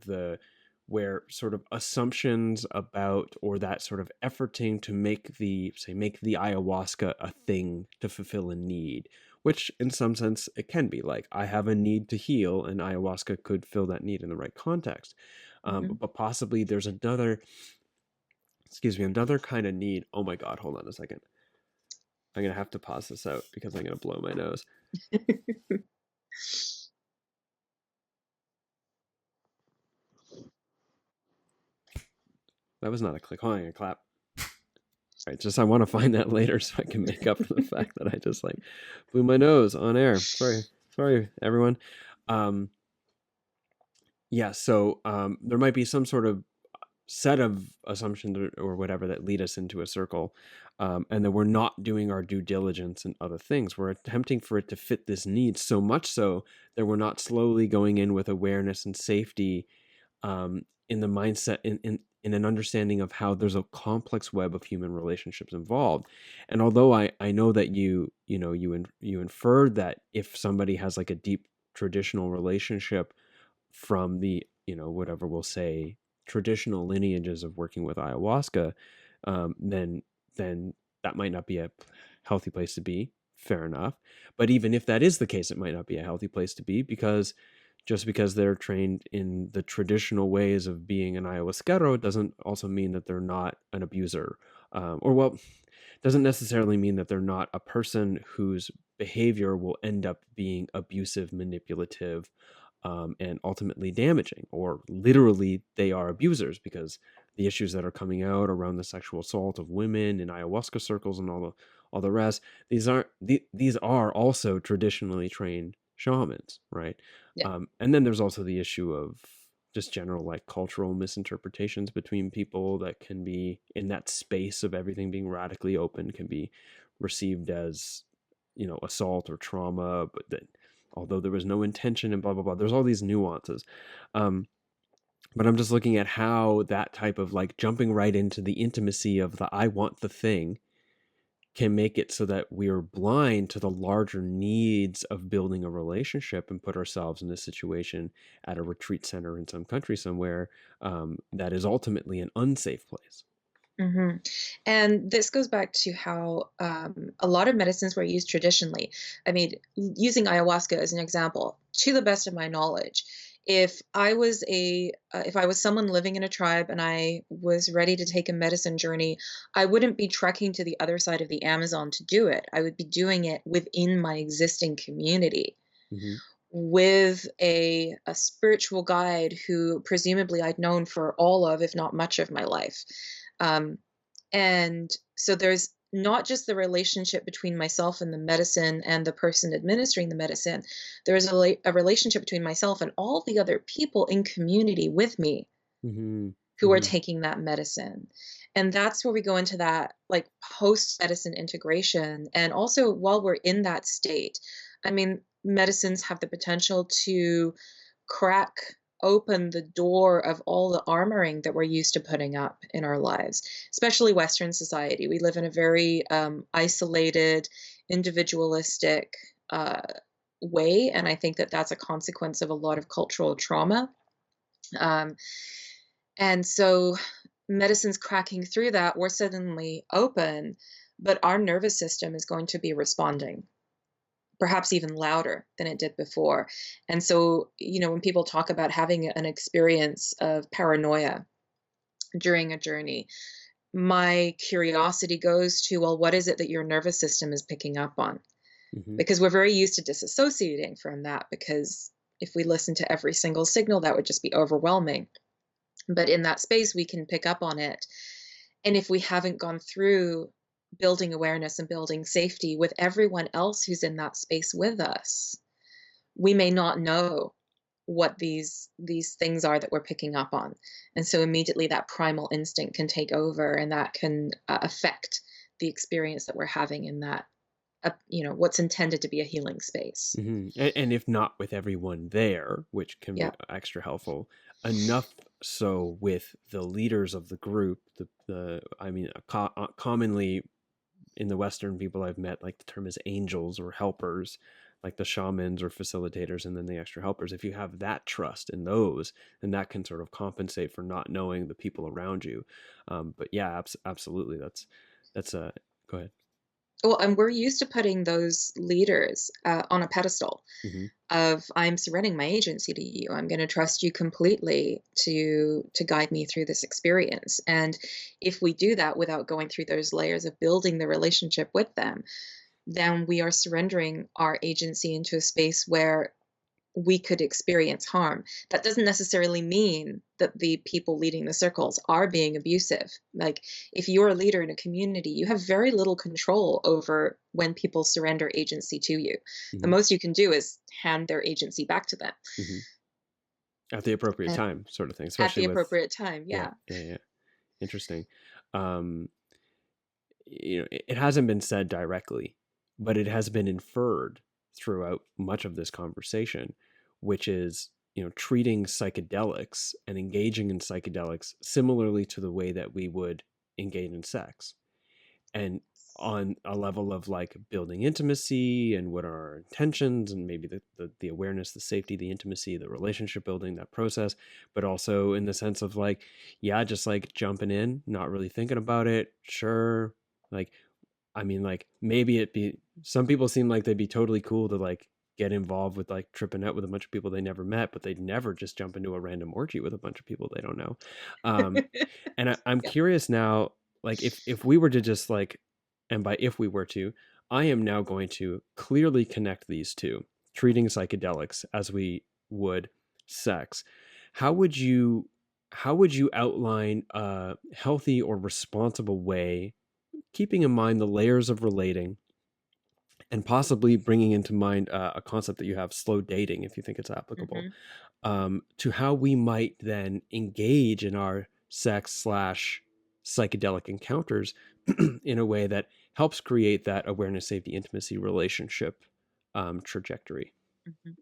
sort of assumptions about, or that sort of efforting to make the ayahuasca a thing to fulfill a need, which in some sense it can be like, I have a need to heal and ayahuasca could fill that need in the right context. Mhm. But possibly there's another kind of need. Oh my God, hold on a second. I'm going to have to pause this out because I'm going to blow my nose. That was not a click. Hold on, a clap. All right, just I want to find that later so I can make up for the fact that I just like blew my nose on air. Sorry, everyone. Um, yeah, so there might be some sort of set of assumptions or whatever that lead us into a circle, and that we're not doing our due diligence and other things. We're attempting for it to fit this need so much so that we're not slowly going in with awareness and safety, in the mindset, in an understanding of how there's a complex web of human relationships involved. And although I know that you inferred that if somebody has like a deep traditional relationship from the, whatever we'll say, traditional lineages of working with ayahuasca, then that might not be a healthy place to be. Fair enough. But even if that is the case, it might not be a healthy place to be, because just because they're trained in the traditional ways of being an ayahuasquero doesn't also mean that they're not an abuser. Or, well, doesn't necessarily mean that they're not a person whose behavior will end up being abusive, manipulative, and ultimately damaging, or literally they are abusers, because the issues that are coming out around the sexual assault of women in ayahuasca circles and all the rest, these are also traditionally trained shamans, right? Yeah. And then there's also the issue of just general like cultural misinterpretations between people that can be in that space of everything being radically open, can be received as, assault or trauma, but that although there was no intention and blah blah blah, there's all these nuances. um but I'm just looking at how that type of like jumping right into the intimacy of the I want the thing can make it so that we're blind to the larger needs of building a relationship, and put ourselves in this situation at a retreat center in some country somewhere, that is ultimately an unsafe place. Mhm. And this goes back to how a lot of medicines were used traditionally. I mean, using ayahuasca as an example, to the best of my knowledge, if I was someone living in a tribe and I was ready to take a medicine journey, I wouldn't be trekking to the other side of the Amazon to do it. I would be doing it within my existing community Hmm. with a spiritual guide who presumably I'd known for all of, if not much of my life. Um, and so there's not just the relationship between myself and the medicine and the person administering the medicine. There's a relationship between myself and all the other people in community with me Hmm. who are Hmm. taking that medicine. And that's where we go into that like post medicine integration. And also while we're in that state, I mean, medicines have the potential to crack open the door of all the armoring that we're used to putting up in our lives, especially Western society. We live in a very isolated, individualistic way, and I think that that's a consequence of a lot of cultural trauma. Um, and so medicine's cracking through that, we're suddenly open, but our nervous system is going to be responding perhaps even louder than it did before. And so, when people talk about having an experience of paranoia during a journey, my curiosity goes to, well, what is it that your nervous system is picking up on? Hmm. Because we're very used to disassociating from that, because if we listen to every single signal, that would just be overwhelming. But in that space, we can pick up on it. And if we haven't gone through building awareness and building safety with everyone else who's in that space with us, we may not know what these things are that we're picking up on. And so immediately that primal instinct can take over, and that can affect the experience that we're having in that what's intended to be a healing space. Hmm. And if not with everyone there, which can be Yeah. extra helpful, enough so with the leaders of the group, commonly in the Western people I've met, like the term is angels or helpers, like the shamans or facilitators, and then the extra helpers. If you have that trust in those, then that can sort of compensate for not knowing the people around you. But yeah, absolutely. That's a, go ahead. Well, and we're used to putting those leaders on a pedestal Hmm. of, I'm surrendering my agency to you. I'm going to trust you completely to guide me through this experience. And if we do that without going through those layers of building the relationship with them, then we are surrendering our agency into a space where we could experience harm. That doesn't necessarily mean that the people leading the circles are being abusive. Like, if you're a leader in a community, you have very little control over when people surrender agency to you. The Hmm. most you can do is hand their agency back to them. Hmm. At the appropriate And time, sort of thing, at especially the with, appropriate time, yeah, yeah. yeah, yeah. Interesting. Um, it hasn't been said directly, but it has been inferred throughout much of this conversation, which is, treating psychedelics and engaging in psychedelics similarly to the way that we would engage in sex. And on a level of like building intimacy and what are our intentions, and maybe the awareness, the safety, the intimacy, the relationship building, that process, but also in the sense of like, yeah, just like jumping in, not really thinking about it. Sure. Like, I mean, like maybe some people seem like they'd be totally cool to like get involved with like tripping out with a bunch of people they never met, but they'd never just jump into a random orgy with a bunch of people they don't know. And I'm Yeah. curious now, like if we were to just like, and by if we were to, I am now going to clearly connect these two, treating psychedelics as we would sex. How would you outline a healthy or responsible way, keeping in mind the layers of relating, and possibly bringing into mind a concept that you have, slow dating, if you think it's applicable, Hmm. to how we might then engage in our sex slash psychedelic encounters in a way that helps create that awareness, safety, intimacy relationship trajectory. Hmm.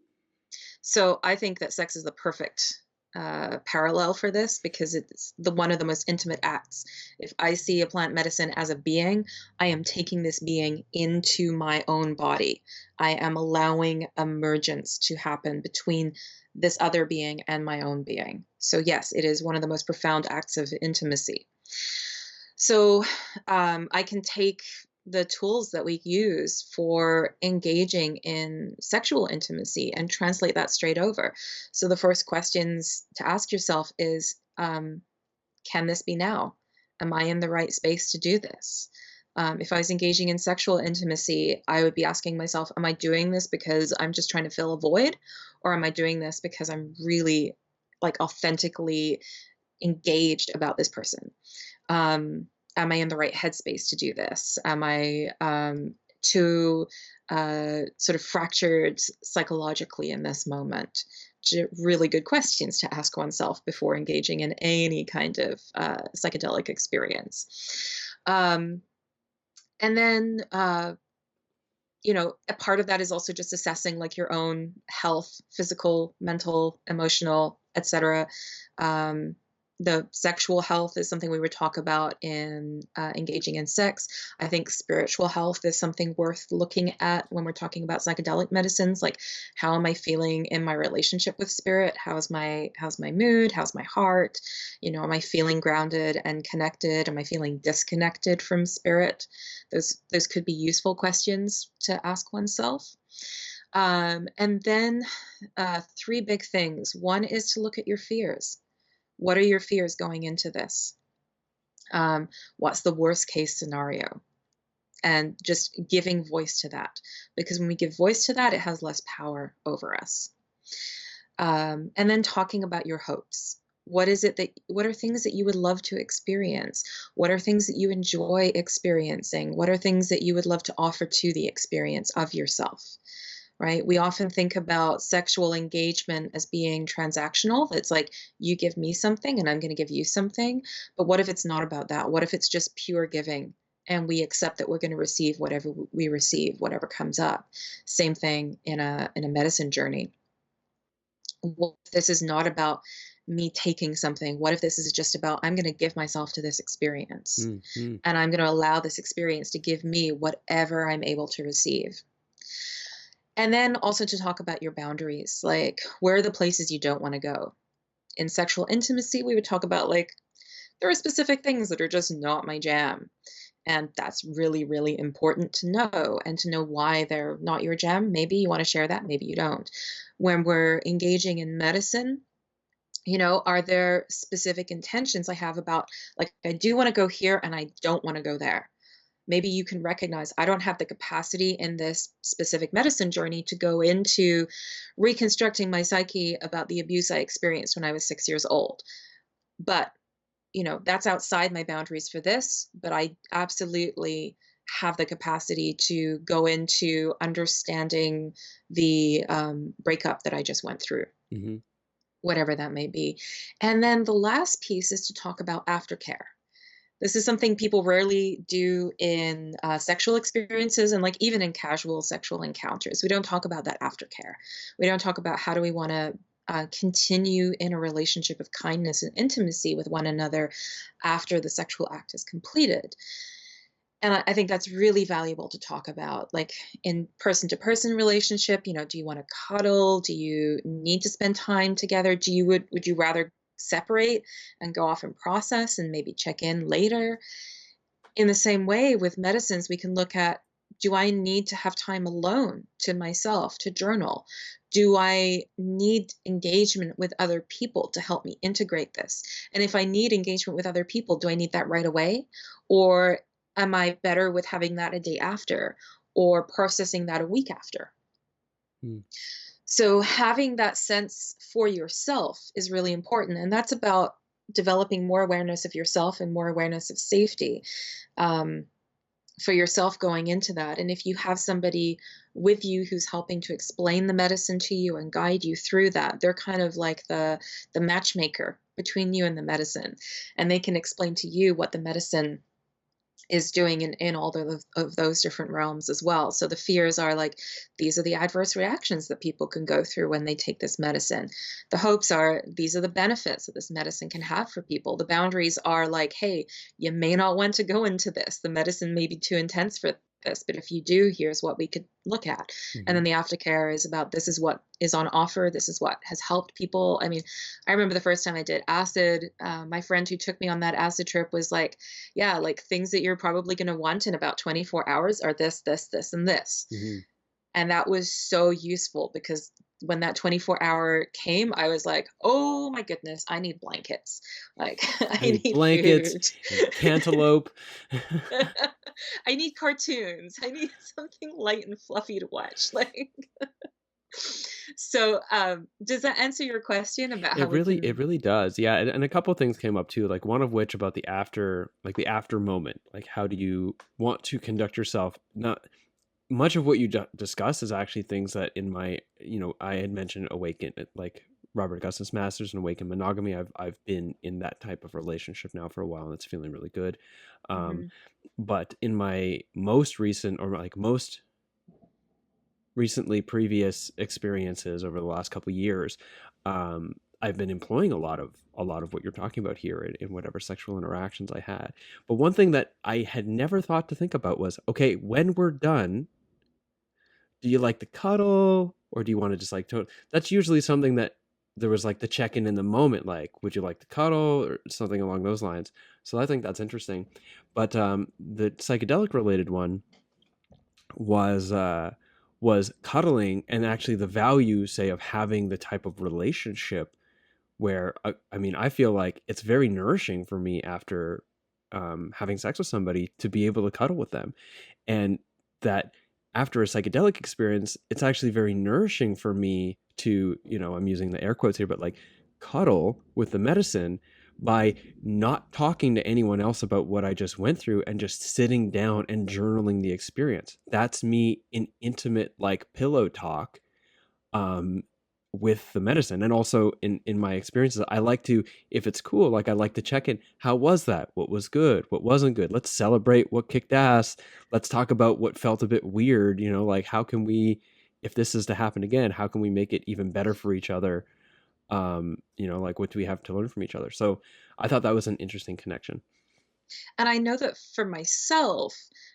So I think that sex is the perfect parallel for this, because it's the one of the most intimate acts. If I see a plant medicine as a being, I am taking this being into my own body. I am allowing emergence to happen between this other being and my own being. So yes, it is one of the most profound acts of intimacy. So I can take the tools that we use for engaging in sexual intimacy and translate that straight over. So the first questions to ask yourself is, can this be now? Am I in the right space to do this? If I was engaging in sexual intimacy, I would be asking myself, am I doing this because I'm just trying to fill a void? Or am I doing this because I'm really like authentically engaged about this person? Am I in the right headspace to do this? Am I too sort of fractured psychologically in this moment? Really good questions to ask oneself before engaging in any kind of psychedelic experience. And then, a part of that is also just assessing like your own health, physical, mental, emotional, etc. Um, the sexual health is something we would talk about in engaging in sex. I think spiritual health is something worth looking at when we're talking about psychedelic medicines. Like, how am I feeling in my relationship with spirit? How's my mood? How's my heart? Am I feeling grounded and connected? Am I feeling disconnected from spirit? Those could be useful questions to ask oneself. And then three big things. One is to look at your fears. What are your fears going into this? What's the worst case scenario? And just giving voice to that. Because when we give voice to that, it has less power over us. And then talking about your hopes. What are things that you would love to experience? What are things that you enjoy experiencing? What are things that you would love to offer to the experience of yourself? Right? We often think about sexual engagement as being transactional. It's like, you give me something and I'm going to give you something. But what if it's not about that? What if it's just pure giving and we accept that we're going to receive whatever we receive, whatever comes up? Same thing in a medicine journey. What if this is not about me taking something? What if this is just about, I'm going to give myself to this experience Mm-hmm. and I'm going to allow this experience to give me whatever I'm able to receive? And then also to talk about your boundaries, like, where are the places you don't want to go? In sexual intimacy, we would talk about, like, there are specific things that are just not my jam. And that's really, really important to know, and to know why they're not your jam. Maybe you want to share that, maybe you don't. When we're engaging in medicine, are there specific intentions I have about, like, I do want to go here and I don't want to go there? Maybe you can recognize, I don't have the capacity in this specific medicine journey to go into reconstructing my psyche about the abuse I experienced when I was 6 years old. But, that's outside my boundaries for this, but I absolutely have the capacity to go into understanding the breakup that I just went through, Mm-hmm. whatever that may be. And then the last piece is to talk about aftercare. This is something people rarely do in sexual experiences, and, like, even in casual sexual encounters. We don't talk about that aftercare. We don't talk about how do we want to continue in a relationship of kindness and intimacy with one another after the sexual act is completed. And I think that's really valuable to talk about. Like, in person to person relationship, do you want to cuddle? Do you need to spend time together? Would you rather separate and go off and process and maybe check in later? In the same way with medicines, we can look at, do I need to have time alone to myself to journal? Do I need engagement with other people to help me integrate this? And if I need engagement with other people, do I need that right away? Or am I better with having that a day after, or processing that a week after? Mm. So having that sense for yourself is really important. And that's about developing more awareness of yourself and more awareness of safety. Um, for yourself going into that. And if you have somebody with you who's helping to explain the medicine to you and guide you through that, they're kind of like the matchmaker between you and the medicine. And they can explain to you what the medicine is doing in all of those different realms as well. So the fears are like, these are the adverse reactions that people can go through when they take this medicine. The hopes are, these are the benefits that this medicine can have for people. The boundaries are like, hey, you may not want to go into this. The medicine may be too intense for this, but if you do, here's what we could look at. And Mm-hmm. then the aftercare is about, this is what is on offer. This is what has helped people. I mean, I remember the first time I did acid, my friend who took me on that acid trip was like, yeah, like, things that you're probably going to want in about 24 hours are this, this, this, and this. Mm-hmm. And that was so useful, because when that 24-hour came, I was like, oh my goodness, I need blankets. Like, I I need need blankets food. and cantaloupe. I need cartoons. I need something light and fluffy to watch. Like, so does that answer your question about how we It can? really does. Yeah, and a couple things came up too, like one of which about the after moment. Like, how do you want to conduct yourself? Not much of what you discuss is actually things that in my, I had mentioned awaken, like Robert Augustus Masters and Awaken Monogamy. I've been in that type of relationship now for a while, and it's feeling really good. Mhm. But in my most recent, or like most recently previous experiences over the last couple of years, I've been employing a lot of what you're talking about here in whatever sexual interactions I had. But one thing that I had never thought to think about was, okay, when we're done, do you like to cuddle or do you want to just like that's usually something that there was like the check-in in the moment, like would you like to cuddle or something along those lines. So I think that's interesting. But the psychedelic related one was was cuddling, and actually the value, say, of having the type of relationship where I mean, I feel like it's very nourishing for me after having sex with somebody to be able to cuddle with them, and that after a psychedelic experience, it's actually very nourishing for me to, you know, I'm using the air quotes here, but like cuddle with the medicine by not talking to anyone else about what I just went through and just sitting down and journaling the experience. That's me in intimate, like pillow talk um, with the medicine. And also in my experiences, I like to, if it's cool, like I like to check in. How was that? What was good? What wasn't good? Let's celebrate what kicked ass. Let's talk about what felt a bit weird. You know, like how can we, if this is to happen again, how can we make it even better for each other? You know, like what do we have to learn from each other? So I thought that was an interesting connection. And I know that for myself,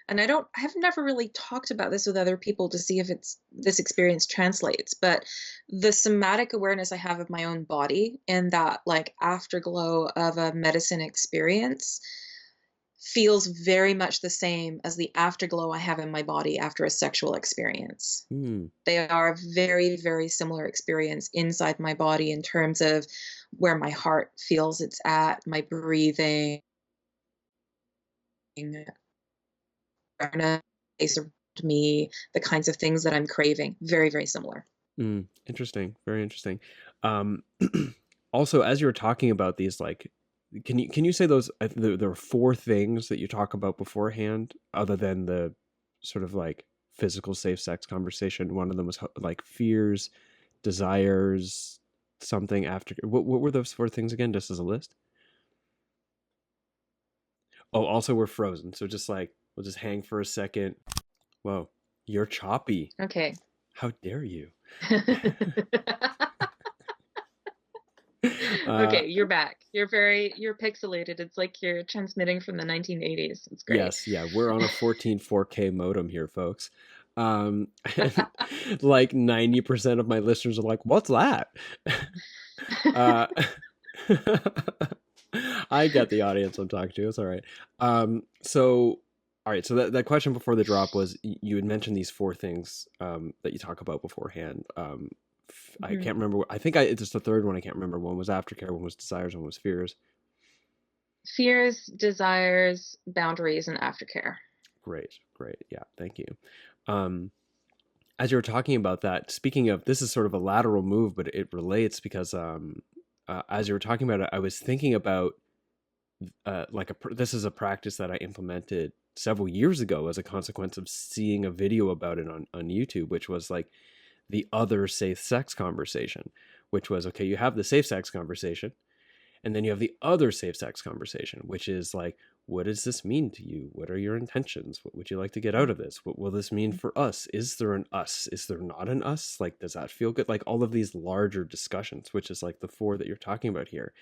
and I've never really talked about this with other people to see if this experience translates, but the somatic awareness I have of my own body and that like afterglow of a medicine experience feels very much the same as the afterglow I have in my body after a sexual experience. Hmm. They are a very, very similar experience inside my body in terms of where my heart feels it's at, my breathing, space around me, the kinds of things that I'm craving. Very, very similar. Interesting. Very interesting. Um, also, as you were talking about these, like, can you say those? There are four things that you talk about beforehand, other than the sort of like physical safe sex conversation. One of them was like fears, desires, something after. What were those four things again? Just as a list. Oh, also we're frozen. So just like we'll just hang for a second. Whoa, you're choppy. Okay. How dare you? Okay, you're back. You're pixelated. It's like you're transmitting from the 1980s. It's great. Yes, yeah, we're on a 14 4K modem here, folks. And like 90% of my listeners are like, "What's that?" uh, I get the audience I'm talking to. It's all right. So, all right. So that question before the drop was you had mentioned these four things that you talk about beforehand. I Mhm. can't remember. I think it's just the third one. I can't remember. One was aftercare. One was desires. One was fears. Fears, desires, boundaries, and aftercare. Great, great. Yeah, thank you. Um, as you were talking about that, speaking of, this is sort of a lateral move, but it relates because as you were talking about it, I was thinking about like this is a practice that I implemented several years ago as a consequence of seeing a video about it on YouTube, which was like the other safe sex conversation, which was, okay, you have the safe sex conversation, and then you have the other safe sex conversation, which is like, what does this mean to you? What are your intentions? What would you like to get out of this? What will this mean for us? Is there an us? Is there not an us? Like, does that feel good? Like all of these larger discussions, which is like the four that you're talking about here.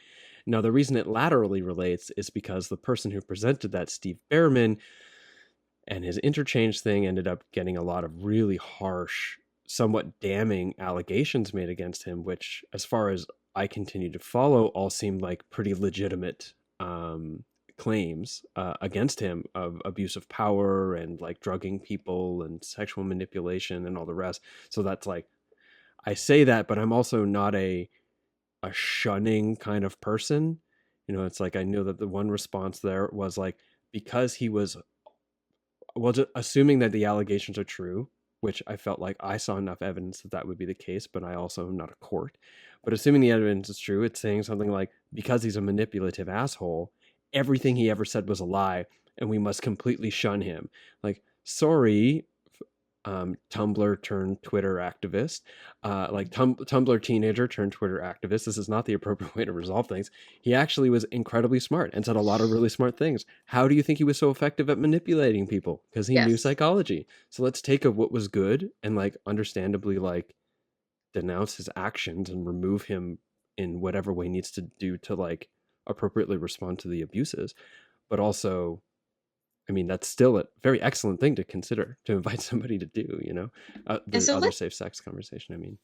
Now, the reason it laterally relates is because the person who presented that, Steve Behrman, and his interchange thing ended up getting a lot of really harsh, somewhat damning allegations made against him, which, as far as I continue to follow, all seemed like pretty legitimate claims against him of abuse of power and like drugging people and sexual manipulation and all the rest. So that's like, I say that, but I'm also not a shunning kind of person. You know, it's like I know that the one response there was like, because he was, well, just assuming that the allegations are true, which I felt like I saw enough evidence that that would be the case, but I also am not a court. But assuming the evidence is true, it's saying something like, because he's a manipulative asshole, everything he ever said was a lie, and we must completely shun him. Like, sorry, Tumblr turned Twitter activist, like Tumblr teenager turned Twitter activist. This is not the appropriate way to resolve things. He actually was incredibly smart and said a lot of really smart things. How do you think he was so effective at manipulating people? Because he knew Yes. psychology. So let's take of what was good and like understandably like denounce his actions and remove him in whatever way needs to do to like appropriately respond to the abuses. But also, I mean, that's still a very excellent thing to consider, to invite somebody to do, you know, And the so other let safe sex conversation. I mean,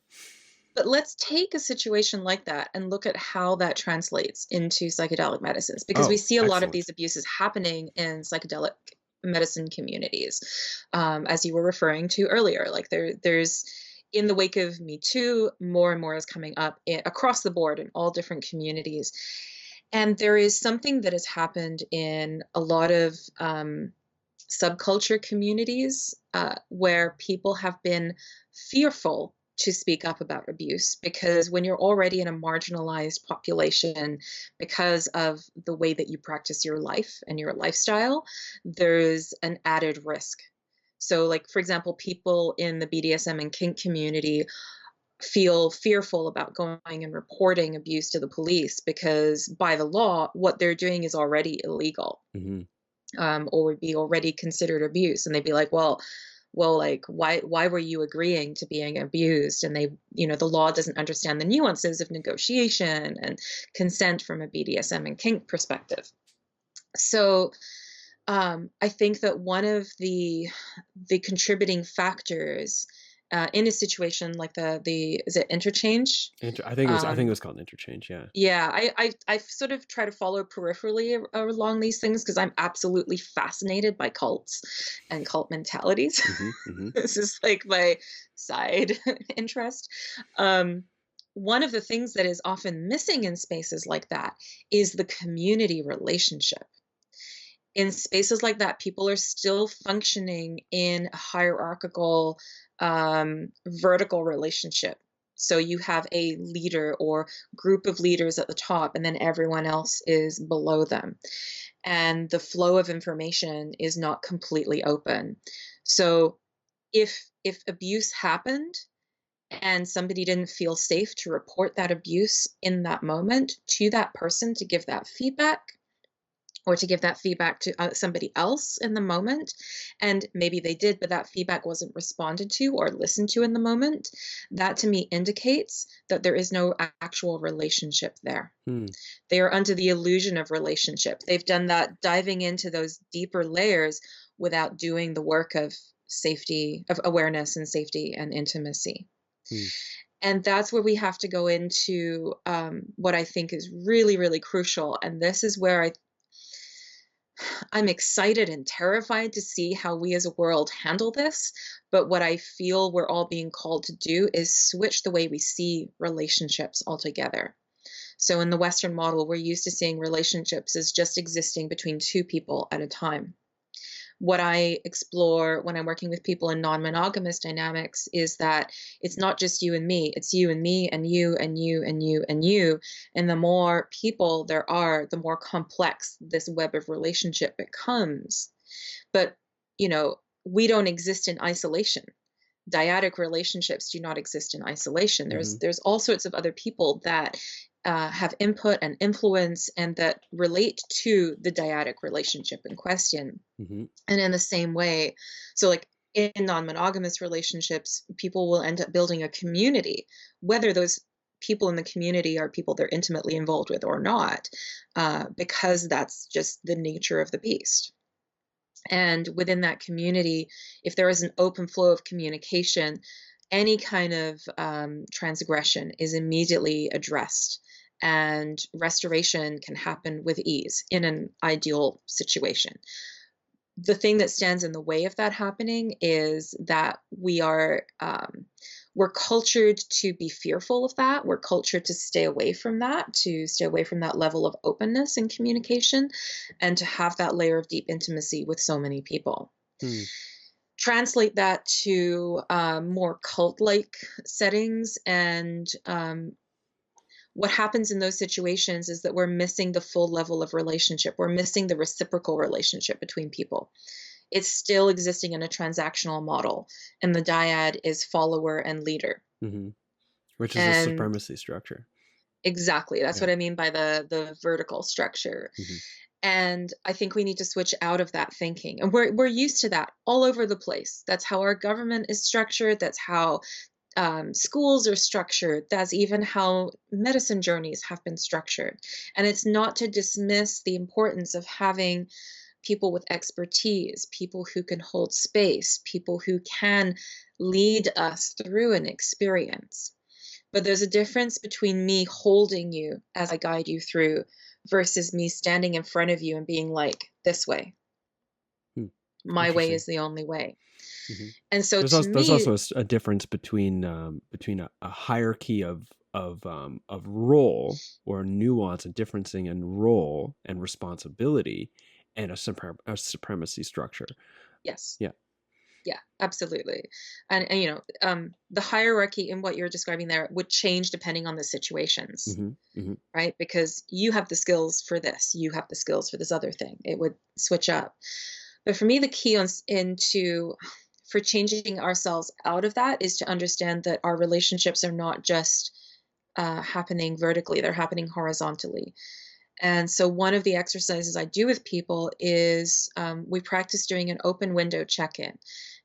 but let's take a situation like that and look at how that translates into psychedelic medicines, because we oh, see a lot of excellent. these abuses happening in psychedelic medicine communities, as you were referring to earlier. Like there's in the wake of Me Too, more and more is coming up across the board in all different communities. And there is something that has happened in a lot of subculture communities where people have been fearful to speak up about abuse, because when you're already in a marginalized population because of the way that you practice your life and your lifestyle, there's an added risk. So, like, for example, people in the BDSM and kink community feel fearful about going and reporting abuse to the police because by the law, what they're doing is already illegal, Hmm. or would be already considered abuse. And they'd be like, well, like, why were you agreeing to being abused? And they, the law doesn't understand the nuances of negotiation and consent from a BDSM and kink perspective. So I think that one of the contributing factors in a situation like the is it interchange? I think Um, it was called interchange. Yeah. yeah, I sort of try to follow peripherally along these things because I'm absolutely fascinated by cults and cult mentalities. Hmm. Hmm. This is like my side interest. Um, One of the things that is often missing in spaces like that is the community relationship. In spaces like that, people are still functioning in a hierarchical, vertical relationship. So you have a leader or group of leaders at the top, and then everyone else is below them. And the flow of information is not completely open. So if abuse happened and somebody didn't feel safe to report that abuse in that moment to that person to give that feedback, or to give that feedback to somebody else in the moment, and maybe they did but that feedback wasn't responded to or listened to in the moment, that to me indicates that there is no actual relationship there. Hmm. They are under the illusion of relationship. They've done that diving into those deeper layers without doing the work of safety, of awareness and safety and intimacy. Hmm. And that's where we have to go into what I think is really, really crucial. And this is where I'm excited and terrified to see how we as a world handle this. But what I feel we're all being called to do is switch the way we see relationships altogether. So, in the Western model, we're used to seeing relationships as just existing between two people at a time. What I explore when I'm working with people in non monogamous dynamics is that it's not just you and me, it's you and me and you and you and you and you. And the more people there are, the more complex this web of relationship becomes. But, we don't exist in isolation. Dyadic relationships do not exist in isolation. Hmm. There's all sorts of other people that have input and influence and that relate to the dyadic relationship in question. Hmm. And in the same way, so like in non-monogamous relationships, people will end up building a community, whether those people in the community are people they're intimately involved with or not, because that's just the nature of the beast. And within that community, if there is an open flow of communication, any kind of transgression is immediately addressed, and restoration can happen with ease in an ideal situation. The thing that stands in the way of that happening is that we're cultured to be fearful of that. We're cultured to stay away from that, to stay away from that level of openness and communication, and to have that layer of deep intimacy with so many people. Hmm. Translate that to more cult-like settings, and what happens in those situations is that we're missing the full level of relationship. We're missing the reciprocal relationship between people. It's still existing in a transactional model, and the dyad is follower and leader. Hmm. Which is a And supremacy structure. exactly, that's Yeah. what I mean by the vertical structure. Hmm. And I think we need to switch out of that thinking. And we're used to that all over the place. That's how our government is structured. That's how schools are structured. That's even how medicine journeys have been structured. And it's not to dismiss the importance of having people with expertise, people who can hold space, people who can lead us through an experience. But there's a difference between me holding you as I guide you through versus me standing in front of you and being like, this way, Hmm. my way Interesting. is the only way. Hmm. And so to There's me, also a difference between a hierarchy of role, or nuance, and differencing in role and responsibility, and a supremacy structure. yes. Yeah. Yeah, absolutely. And the hierarchy in what you're describing there would change depending on the situations, Hmm. Hmm. right? Because you have the skills for this, you have the skills for this other thing. It would switch up. But for me, the key into for changing ourselves out of that is to understand that our relationships are not just happening vertically; they're happening horizontally. And so, one of the exercises I do with people is we practice doing an open window check in.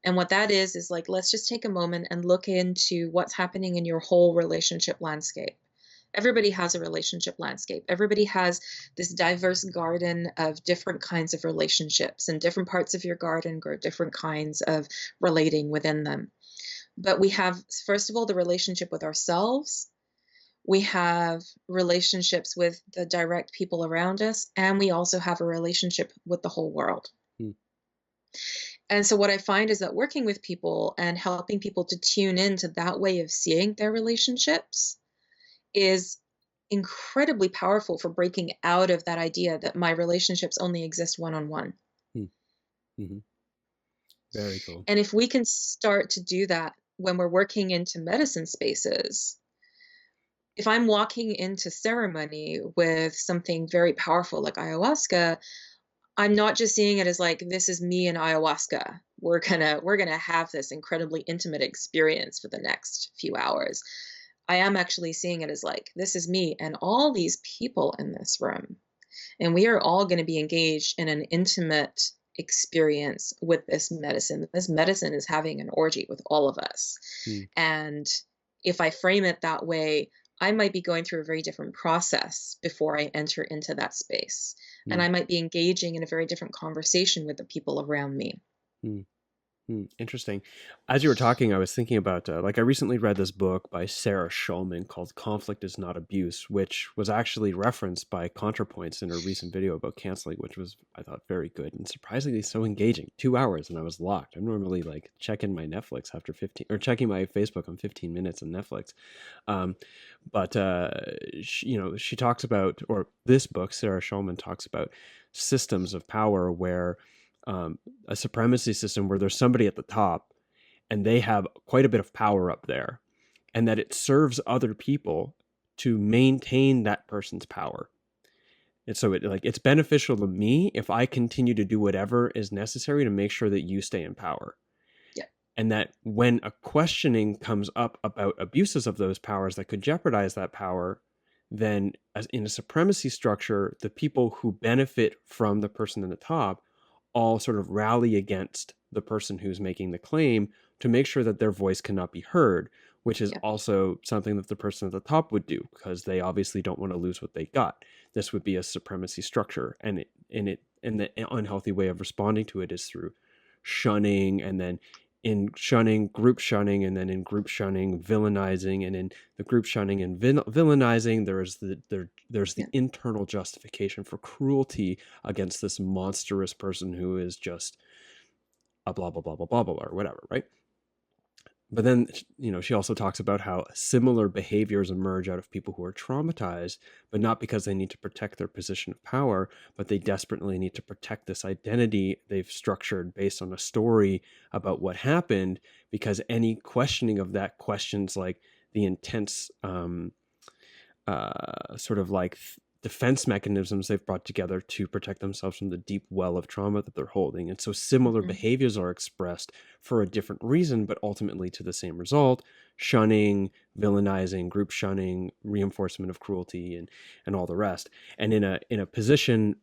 And what that is like, let's just take a moment and look into what's happening in your whole relationship landscape. Everybody has a relationship landscape. Everybody has this diverse garden of different kinds of relationships, and different parts of your garden grow different kinds of relating within them. But we have, first of all, the relationship with ourselves, we have relationships with the direct people around us, and we also have a relationship with the whole world. Hmm. And so, what I find is that working with people and helping people to tune into that way of seeing their relationships is incredibly powerful for breaking out of that idea that my relationships only exist one on one. Hmm. Hmm. Very cool. And if we can start to do that when we're working into medicine spaces, if I'm walking into ceremony with something very powerful like ayahuasca, I'm not just seeing it as like, this is me and ayahuasca. We're gonna have this incredibly intimate experience for the next few hours. I am actually seeing it as like, this is me and all these people in this room. And we are all going to be engaged in an intimate experience with this medicine. This medicine is having an orgy with all of us. Hmm. And if I frame it that way, I might be going through a very different process before I enter into that space. And Hmm. I might be engaging in a very different conversation with the people around me. Hmm. Interesting. As you were talking, I was thinking about, I recently read this book by Sarah Schulman called Conflict is Not Abuse, which was actually referenced by ContraPoints in a recent video about canceling, which was, I thought, very good and surprisingly so engaging. 2 hours and I was locked. I'm normally like checking my Netflix after 15, or checking my Facebook on 15 minutes on Netflix. Um, but she talks about, or this book, Sarah Schulman talks about systems of power where a supremacy system where there's somebody at the top and they have quite a bit of power up there, and that it serves other people to maintain that person's power. And so it's beneficial to me if I continue to do whatever is necessary to make sure that you stay in power. Yeah. And that when a questioning comes up about abuses of those powers that could jeopardize that power, then as in a supremacy structure, the people who benefit from the person in the top all sort of rally against the person who's making the claim to make sure that their voice cannot be heard, which is Yeah. also something that the person at the top would do because they obviously don't want to lose what they got. This would be a supremacy structure, and the unhealthy way of responding to it is through shunning, and then in shunning, group shunning, and then in group shunning, villainizing, and in the group shunning and villainizing, there's Yeah. the internal justification for cruelty against this monstrous person who is just a blah blah blah blah blah blah or whatever, right? But then, she also talks about how similar behaviors emerge out of people who are traumatized, but not because they need to protect their position of power, but they desperately need to protect this identity they've structured based on a story about what happened, because any questioning of that questions like the intense sort of like defense mechanisms they've brought together to protect themselves from the deep well of trauma that they're holding. And so similar Mhm. behaviors are expressed for a different reason, but ultimately to the same result: shunning, villainizing, group shunning, reinforcement of cruelty, and all the rest. And in a position,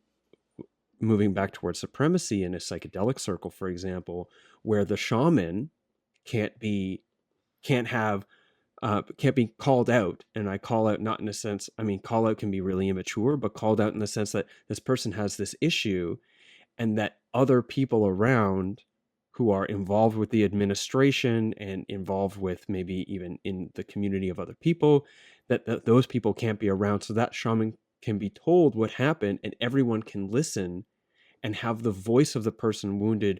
moving back towards supremacy in a psychedelic circle, for example, where the shaman can't have can't be called out. And I call out not in a sense, I mean, call out can be really immature, but called out in the sense that this person has this issue, and that other people around who are involved with the administration and involved with maybe even in the community of other people, that those people can't be around, so that shaman can be told what happened and everyone can listen and have the voice of the person wounded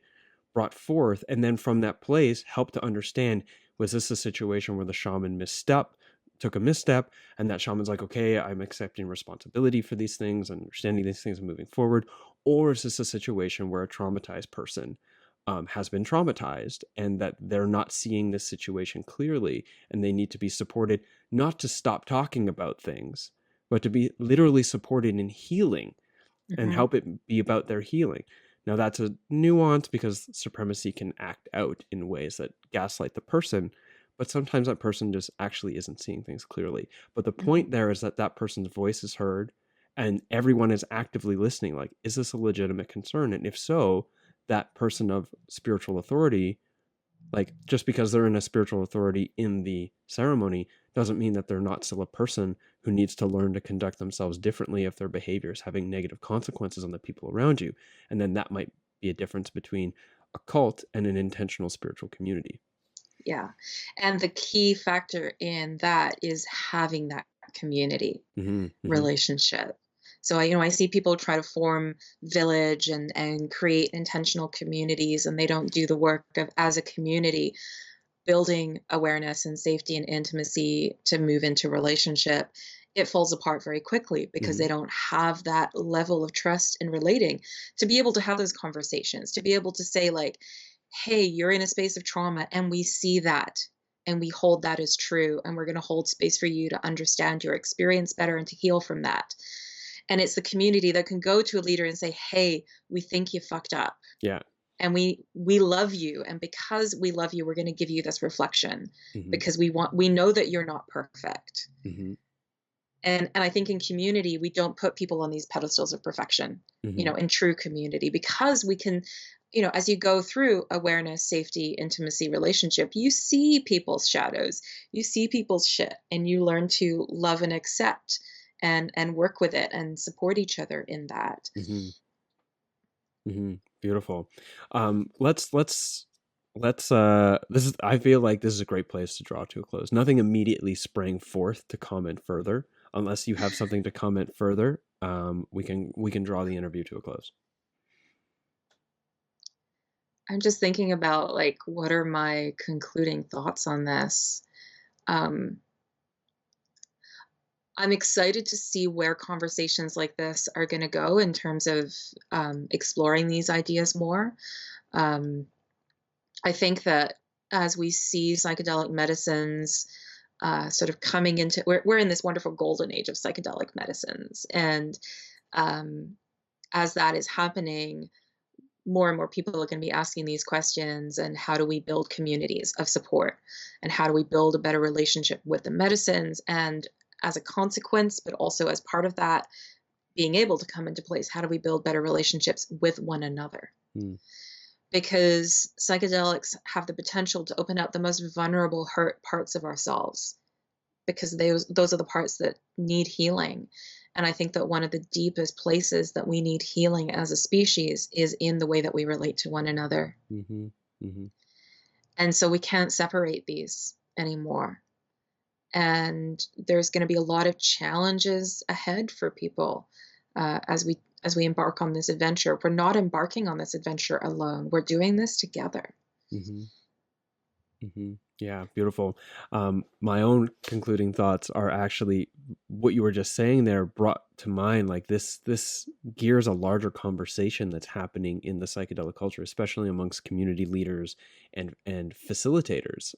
brought forth, and then from that place help to understand, was this a situation where the shaman took a misstep, and that shaman's like, okay, I'm accepting responsibility for these things, understanding these things and moving forward? Or is this a situation where a traumatized person has been traumatized, and that they're not seeing this situation clearly, and they need to be supported, not to stop talking about things, but to be literally supported in healing and Mhm. help it be about their healing. Now, that's a nuance because supremacy can act out in ways that gaslight the person, but sometimes that person just actually isn't seeing things clearly. But the Mhm. point there is that that person's voice is heard and everyone is actively listening. Like, is this a legitimate concern? And if so, that person of spiritual authority, like, just because they're in a spiritual authority in the ceremony doesn't mean that they're not still a person who needs to learn to conduct themselves differently if their behavior is having negative consequences on the people around you. And then that might be a difference between a cult and an intentional spiritual community. Yeah. And the key factor in that is having that community Hmm. Hmm. relationship. So I see people try to form village and create intentional communities, and they don't do the work of as a community building awareness and safety and intimacy to move into relationship. It falls apart very quickly because Hmm. they don't have that level of trust in relating to be able to have those conversations, to be able to say, like, hey, you're in a space of trauma and we see that and we hold that as true, and we're going to hold space for you to understand your experience better and to heal from that. And it's the community that can go to a leader and say, hey, we think you fucked up Yeah. and we love you, and because we love you, we're going to give you this reflection Hmm. because we know that you're not perfect. Hmm. And I think in community we don't put people on these pedestals of perfection, Hmm. in true community, because we can, as you go through awareness, safety, intimacy, relationship, you see people's shadows, you see people's shit, and you learn to love and accept and work with it and support each other in that. Hmm. Hmm. Beautiful. Let's this is, I feel like this is a great place to draw to a close. Nothing immediately sprang forth to comment further. Unless you have something to comment further, we can draw the interview to a close. I'm just thinking about, like, what are my concluding thoughts on this. um, I'm excited to see where conversations like this are going to go in terms of exploring these ideas more. Um, I think that as we see psychedelic medicines sort of coming into, we're in this wonderful golden age of psychedelic medicines. And um, as that is happening, more and more people are going to be asking these questions, and how do we build communities of support, and how do we build a better relationship with the medicines, and as a consequence, but also as part of that being able to come into place, how do we build better relationships with one another? Mm, Because psychedelics have the potential to open up the most vulnerable, hurt parts of ourselves, because those are the parts that need healing. And I think that one of the deepest places that we need healing as a species is in the way that we relate to one another. mhm, mhm, And so we can't separate these anymore. And there's going to be a lot of challenges ahead for people as we embark on this adventure. We're not embarking on this adventure alone. We're doing this together. mhm, mhm. Yeah, beautiful. My own concluding thoughts are actually what you were just saying there brought to mind, like this gears a larger conversation that's happening in the psychedelic culture, especially amongst community leaders and facilitators,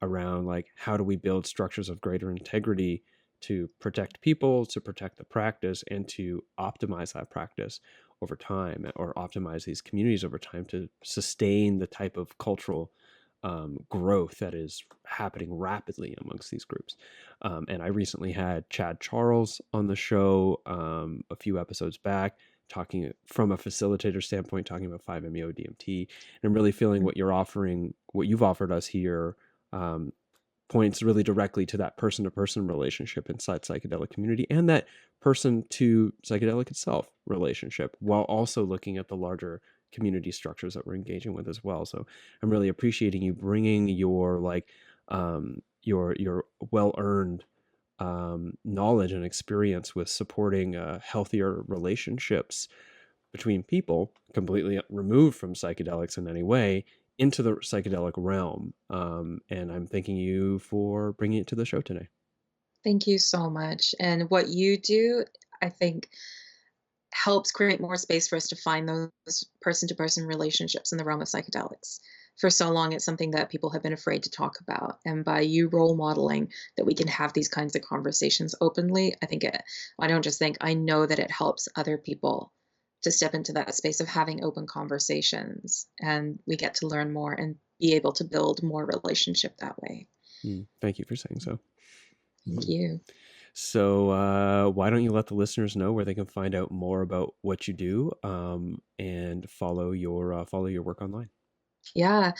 around like how do we build structures of greater integrity to protect people, to protect the practice, and to optimize that practice over time, or optimize these communities over time to sustain the type of cultural growth that is happening rapidly amongst these groups. And I recently had Chad Charles on the show a few episodes back, talking from a facilitator standpoint, talking about 5-MeO DMT, and I'm really feeling what you're offering, what you've offered us here, um, points really directly to that person-to-person relationship inside psychedelic community and that person to psychedelic itself relationship, while also looking at the larger community structures that we're engaging with as well. So I'm really appreciating you bringing your your well-earned knowledge and experience with supporting healthier relationships between people, completely removed from psychedelics in any way, into the psychedelic realm. And I'm thanking you for bringing it to the show today. Thank you so much. And what you do, I think, helps create more space for us to find those person-to-person relationships in the realm of psychedelics. For so long, it's something that people have been afraid to talk about. And by you role modeling that we can have these kinds of conversations openly, I don't just think, I know that it helps other people to step into that space of having open conversations. And we get to learn more and be able to build more relationship that way. Thank you for saying so. Thank you. So why don't you let the listeners know where they can find out more about what you do and follow your work online? Yeah.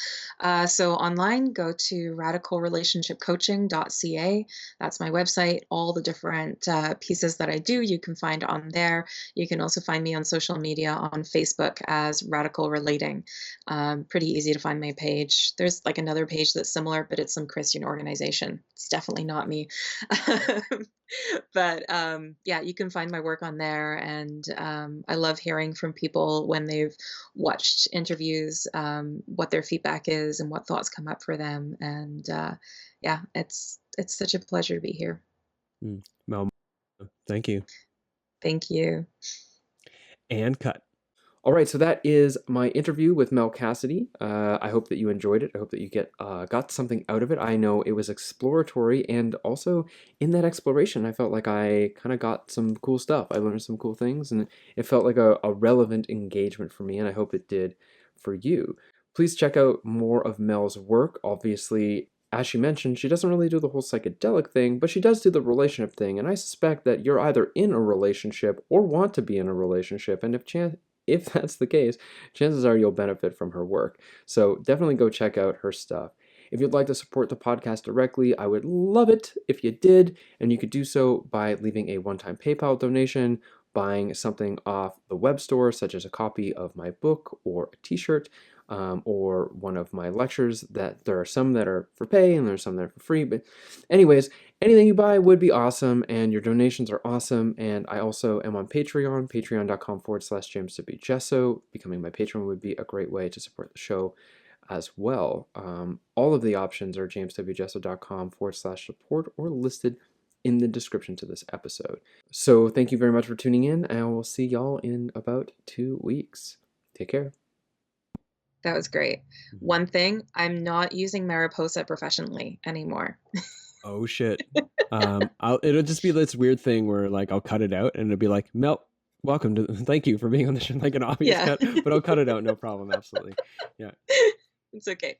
So online, go to radicalrelationshipcoaching.ca. That's my website. All the different pieces that I do, you can find on there. You can also find me on social media on Facebook as Radical Relating. Pretty easy to find my page. There's like another page that's similar, but it's some Christian organization. It's definitely not me. But yeah, you can find my work on there. And I love hearing from people when they've watched interviews, what their feedback is and what thoughts come up for them. And yeah, it's such a pleasure to be here. Mel, thank you. Thank you. And cut. All right, so that is my interview with Mel Cassidy. I hope that you enjoyed it. I hope that you got something out of it. I know it was exploratory, and also in that exploration, I felt like I kind of got some cool stuff. I learned some cool things, and it felt like a relevant engagement for me, and I hope it did for you. Please check out more of Mel's work. Obviously, as she mentioned, she doesn't really do the whole psychedelic thing, but she does do the relationship thing, and I suspect that you're either in a relationship or want to be in a relationship, and if that's the case, chances are you'll benefit from her work. So definitely go check out her stuff. If you'd like to support the podcast directly, I would love it if you did, and you could do so by leaving a one-time PayPal donation, buying something off the web store, such as a copy of my book or a t-shirt, or one of my lectures. That there are some that are for pay and there's some that are for free. But anyways, anything you buy would be awesome, and your donations are awesome. And I also am on Patreon, patreon.com/JamesWJesso. Becoming my patron would be a great way to support the show as well. All of the options are jameswjesso.com/support or listed in the description to this episode. So thank you very much for tuning in, and I will see y'all in about 2 weeks. Take care. That was great. One thing, I'm not using Mariposa professionally anymore. Oh shit. It'll just be this weird thing where like I'll cut it out and it'll be like, Mel, thank you for being on the show, like an obvious cut, but I'll cut it out, no problem, absolutely. Yeah. It's okay.